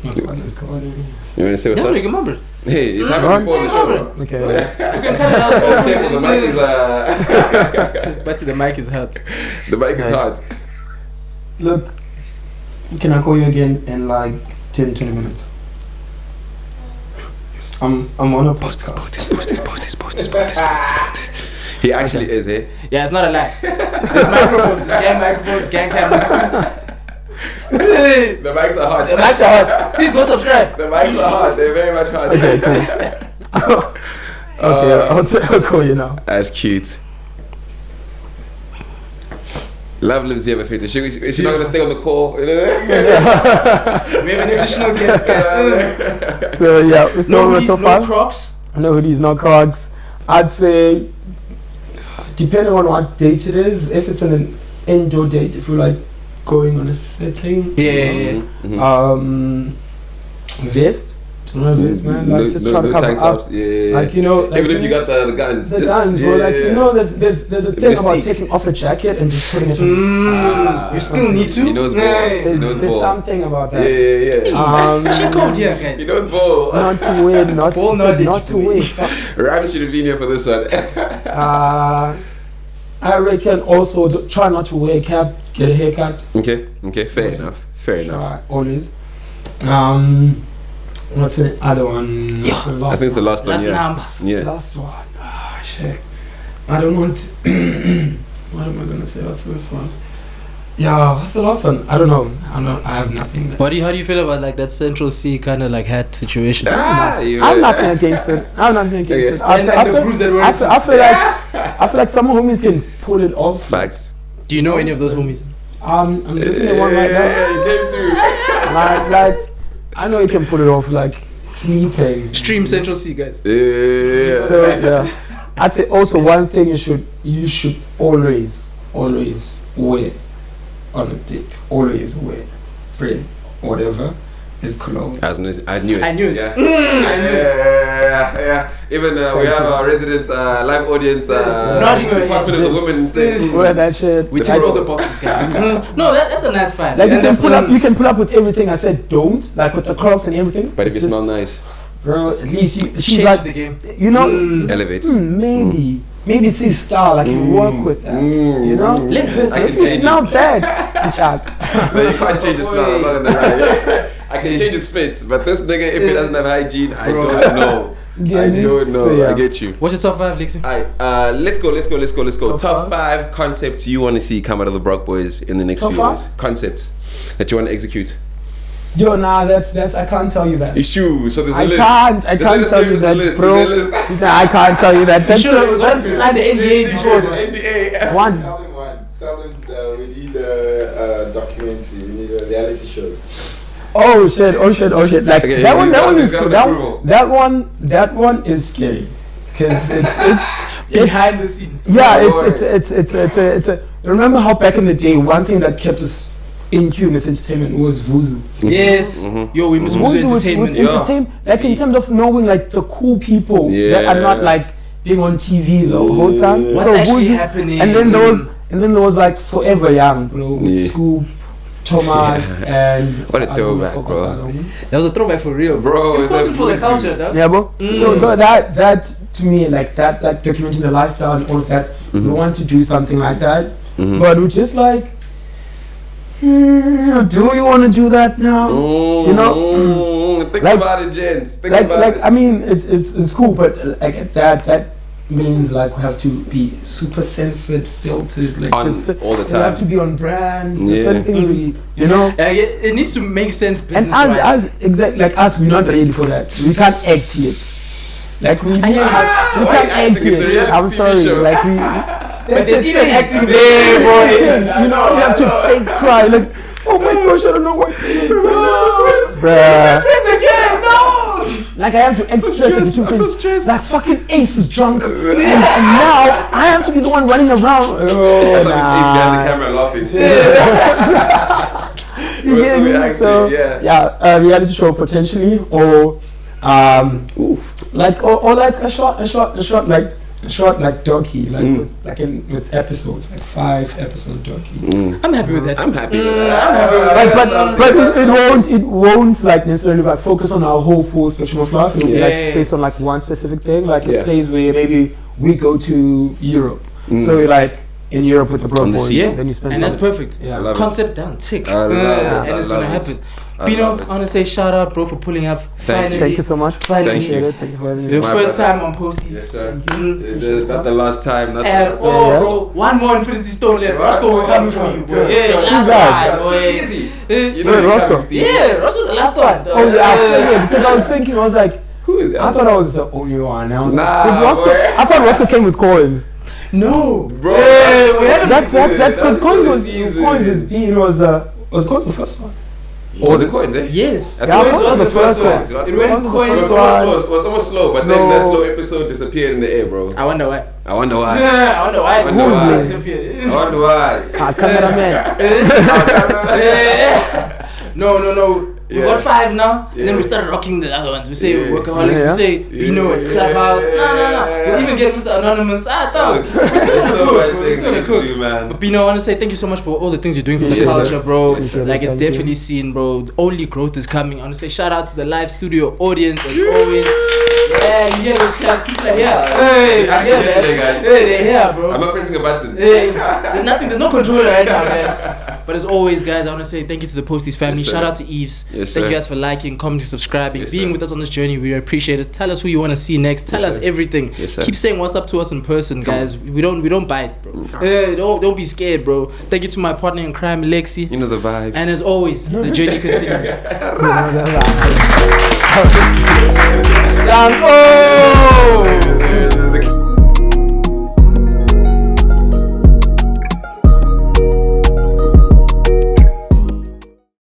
Speaker 3: Not what is called.
Speaker 2: You want to say what's
Speaker 1: Yeah,
Speaker 2: up?
Speaker 1: you remember.
Speaker 2: Hey, it's happened before the show, bro.
Speaker 3: Okay.
Speaker 1: You can cut it out.
Speaker 2: Okay, the mic is
Speaker 1: But the mic is hot.
Speaker 2: the mic is hot.
Speaker 3: Look, can I call you again in like 10-20 minutes? I'm on a podcast.
Speaker 2: Posties. He actually is, eh?
Speaker 1: Yeah, it's not a lie. There's microphones, gang cameras.
Speaker 2: The mics are hot.
Speaker 1: The mics are hot. Please go subscribe.
Speaker 2: The mics are hot. They're very much hot.
Speaker 3: Okay, I'll call you now.
Speaker 2: That's cute. Love lives here, Fita. Is she not gonna stay on the call? You know?
Speaker 1: We have an additional guest, guys.
Speaker 3: So yeah,
Speaker 1: No hoodies, no Crocs.
Speaker 3: No hoodies, no Crocs. I'd say, depending on what date it is, if it's an indoor date, if we're like going on a setting, vest. Don't have vest, man. Like just try to cover
Speaker 2: tank
Speaker 3: up.
Speaker 2: tops. Yeah.
Speaker 3: Like you know, like,
Speaker 2: even if you got the guns.
Speaker 3: the
Speaker 2: just,
Speaker 3: guns, bro. Like you know, there's a thing about
Speaker 2: Mystique.
Speaker 3: taking off a jacket and just putting it on.
Speaker 1: You still need to.
Speaker 2: He knows ball.
Speaker 3: There's something about that.
Speaker 2: Yeah.
Speaker 1: Cheat code here, guys.
Speaker 2: He knows ball.
Speaker 3: Not to wear, not
Speaker 1: Ball
Speaker 3: to
Speaker 1: knowledge,
Speaker 3: to wear.
Speaker 2: Ram should have been here for this one.
Speaker 3: I reckon also try not to wear a cap, get a haircut.
Speaker 2: Okay, fair enough.
Speaker 3: Try, always. What's the other one?
Speaker 2: I think it's the last one.
Speaker 1: Last number.
Speaker 2: Yeah.
Speaker 3: Last one. Ah, shit. I don't want. What am I gonna say? What's this one? Yeah, what's the last one? I don't know. I have nothing.
Speaker 1: How do you feel about like that Central C kind of like hat situation?
Speaker 3: I'm nothing against it. I'm nothing against it. I feel like some homies can pull it off.
Speaker 2: Facts.
Speaker 1: Do you know any of those homies?
Speaker 3: I'm looking at one right now.
Speaker 2: Yeah, he came through.
Speaker 3: Like, I know you can pull it off, like sleeping.
Speaker 1: Stream Central C, guys.
Speaker 2: Yeah.
Speaker 3: So yeah, I'd say also one thing you should always wear on a date. Always wear, bread, whatever is cologne.
Speaker 2: I knew it.
Speaker 1: I knew it.
Speaker 2: Yeah.
Speaker 3: Mm.
Speaker 2: Even we have our resident live audience
Speaker 1: Nodding your head.
Speaker 2: Department of the Women saying
Speaker 3: Wear that shit.
Speaker 1: We tick all the boxes, guys. No, that's a nice five.
Speaker 3: Like you can pull up with everything I said. Don't like with the Crocs and everything.
Speaker 2: but if you smell nice,
Speaker 3: bro, at least she's
Speaker 1: change
Speaker 3: like
Speaker 1: the game.
Speaker 3: you know.
Speaker 2: elevates.
Speaker 3: Maybe it's his style. Like you work with that. You know.
Speaker 1: Let her
Speaker 2: I can
Speaker 3: If
Speaker 2: change
Speaker 3: it's not bad, Chuck.
Speaker 2: No, you can't change his smell. I'm not gonna lie. I can change his fit, but this nigga, if he doesn't have hygiene, I don't know. I don't know.
Speaker 3: So, yeah.
Speaker 2: I get you.
Speaker 1: What's your top five, Dixie?
Speaker 2: Alright, let's go.
Speaker 3: Top
Speaker 2: Top five concepts you want to see come out of the Brock Boys in the next
Speaker 3: Top
Speaker 2: few
Speaker 3: five?
Speaker 2: years. Concepts that you want to execute.
Speaker 3: Yo, nah, that's I can't tell you that.
Speaker 2: Issue. So there's a
Speaker 3: I
Speaker 2: list.
Speaker 3: can't tell you that,
Speaker 2: There's a
Speaker 3: bro.
Speaker 2: list.
Speaker 3: Nah, I can't tell you that. That's
Speaker 1: Sure, we're going to sign the NDA before this.
Speaker 2: NDA.
Speaker 3: one.
Speaker 4: Tell them we need a documentary, we need a reality show.
Speaker 3: Oh shit. Like
Speaker 2: Okay,
Speaker 3: that one
Speaker 2: he's
Speaker 3: is
Speaker 2: got
Speaker 3: cool.
Speaker 2: approval.
Speaker 3: That one is scary. Cause it's
Speaker 1: Behind the scenes.
Speaker 3: yeah, it's a remember how back in the day one thing that kept us in tune with entertainment was Vuzu.
Speaker 1: Yes. Yo, we must move
Speaker 3: Vuzu with
Speaker 1: entertainment.
Speaker 3: entertainment, like in terms of knowing like the cool people that are not like being on TV the whole time.
Speaker 1: What's
Speaker 3: So
Speaker 1: actually
Speaker 3: Vuzu-
Speaker 1: happening?
Speaker 3: And then there was like Forever Young, bro, with
Speaker 2: Yeah.
Speaker 3: Scoop, Thomas, and
Speaker 2: What a
Speaker 3: I don't
Speaker 2: throwback,
Speaker 3: forgot
Speaker 2: bro.
Speaker 3: the other one.
Speaker 1: That was a throwback for real,
Speaker 2: Bro, it's
Speaker 1: Important for the
Speaker 2: Vuzu.
Speaker 1: culture, dog.
Speaker 3: Yeah, bro. So that to me, like that documenting the lifestyle and all of that, we want to do something like that, but we're just like, do we want to do that now? You know,
Speaker 2: think
Speaker 3: like-
Speaker 2: about it, gents. Think
Speaker 3: like
Speaker 2: about it.
Speaker 3: I mean, it's cool, but like that means like we have to be super censored, filtered, like
Speaker 2: On all the
Speaker 3: We have
Speaker 2: time.
Speaker 3: to be on brand.
Speaker 2: Yeah.
Speaker 3: Certain things we, you know.
Speaker 1: It needs to make sense
Speaker 3: And
Speaker 1: business-wise.
Speaker 3: as exactly like us, we're not ready for that. We can't act yet. Like we can't
Speaker 2: why
Speaker 3: act
Speaker 2: acting? It's a
Speaker 3: yet.
Speaker 2: reality
Speaker 3: I'm
Speaker 2: TV
Speaker 3: sorry.
Speaker 2: show.
Speaker 3: Like we.
Speaker 1: But there's even acting
Speaker 3: there,
Speaker 1: there,
Speaker 3: You know, you have to fake cry. Like, oh my gosh, I don't know what. Bruh.
Speaker 1: Friends again, no!
Speaker 3: Like I have to express it.
Speaker 2: stressed, I'm so stressed.
Speaker 3: Like fucking Ace is drunk, and now I have to be the one running around.
Speaker 2: That's like Ace behind the camera laughing.
Speaker 3: You get me?
Speaker 2: Acting,
Speaker 3: So
Speaker 2: yeah.
Speaker 3: reality show potentially, or like a short like donkey, with episodes, like 5 episode donkey.
Speaker 1: I'm happy with that.
Speaker 2: I'm happy with that.
Speaker 3: But it won't like necessarily like focus on our whole full spectrum of life. It'll be like based on like one specific thing, like a phase where maybe we go to Europe. So we're like in Europe with the bro boys, then you spend
Speaker 1: and that's perfect.
Speaker 3: Yeah.
Speaker 1: Concept done, tick.
Speaker 2: I love it.
Speaker 1: And it's gonna happen. Bino, I want to say shout out, bro, for pulling up.
Speaker 2: Thank
Speaker 3: you so much.
Speaker 2: Thank you.
Speaker 3: Thank you for having me.
Speaker 1: Your first time on Posties.
Speaker 2: Yes, sir. Not the last time. Not the
Speaker 1: And
Speaker 2: last time.
Speaker 1: bro, one more Infinity Stone left. Roscoe will coming for you, boy. Yeah,
Speaker 3: Who's
Speaker 1: last
Speaker 3: that?
Speaker 1: one, boy.
Speaker 2: Easy.
Speaker 1: Eh,
Speaker 2: You know
Speaker 3: Roscoe.
Speaker 1: Yeah, Roscoe's the last one.
Speaker 3: Oh yeah, because I was thinking, I was like,
Speaker 2: Who is that?
Speaker 3: I thought I was the only one. I was
Speaker 2: Nah,
Speaker 3: like,
Speaker 2: boy.
Speaker 3: I thought Roscoe came with coins.
Speaker 1: No,
Speaker 2: Bro,
Speaker 3: That's because coins was
Speaker 2: season.
Speaker 3: coins is being was coins the first one.
Speaker 2: Or the coins, eh?
Speaker 1: yes.
Speaker 2: I
Speaker 3: Yeah,
Speaker 2: think
Speaker 3: coins was the first one.
Speaker 2: It
Speaker 1: It went
Speaker 3: was the
Speaker 1: coins.
Speaker 3: first
Speaker 2: was
Speaker 3: one.
Speaker 2: slow. It was almost slow, but then that slow episode disappeared in the air, bro.
Speaker 1: I wonder why.
Speaker 2: I wonder why.
Speaker 1: I wonder why.
Speaker 2: I wonder why. I
Speaker 1: Disappeared.
Speaker 2: wonder why.
Speaker 3: Cameraman.
Speaker 1: No. We
Speaker 2: Yeah.
Speaker 1: got 5 now, and then
Speaker 2: Yeah.
Speaker 1: we started rocking the other ones. We say
Speaker 2: Yeah.
Speaker 1: workaholics,
Speaker 3: Yeah.
Speaker 1: we say Bino and Klubhouse. No. We even get Mr. Anonymous.
Speaker 2: There's so much things we need to do, man.
Speaker 1: But Bino, I want to say thank you so much for all the things you're doing for the
Speaker 2: Yes,
Speaker 1: culture,
Speaker 2: sir.
Speaker 1: bro.
Speaker 2: Yes, sir.
Speaker 1: Like it's
Speaker 3: Thank you.
Speaker 1: definitely seen, bro. Only growth is coming. I want to say shout out to the live studio audience as always. Yeah, you hear those claps, people are here. Hey,
Speaker 2: Actually,
Speaker 1: yeah,
Speaker 2: yesterday,
Speaker 1: man.
Speaker 2: guys.
Speaker 1: Hey, they're here, bro.
Speaker 2: I'm not pressing a button.
Speaker 1: Hey, there's no controller right now, guys. But as always, guys, I want to say thank you to the Posties family.
Speaker 2: Yes, sir.
Speaker 1: Shout out to Eves.
Speaker 2: Yes,
Speaker 1: Thank
Speaker 2: sir.
Speaker 1: you guys for liking, commenting, subscribing,
Speaker 2: Yes,
Speaker 1: being
Speaker 2: sir.
Speaker 1: with us on this journey. We appreciate it. Tell us who you want to see next. Tell
Speaker 2: Yes,
Speaker 1: us
Speaker 2: sir.
Speaker 1: everything.
Speaker 2: Yes, sir.
Speaker 1: Keep saying what's up to us in person, guys. We don't bite, bro. Don't be scared, bro. Thank you to my partner in crime, Lexi.
Speaker 2: You know the vibes.
Speaker 1: And as always, the journey continues.
Speaker 3: Danko!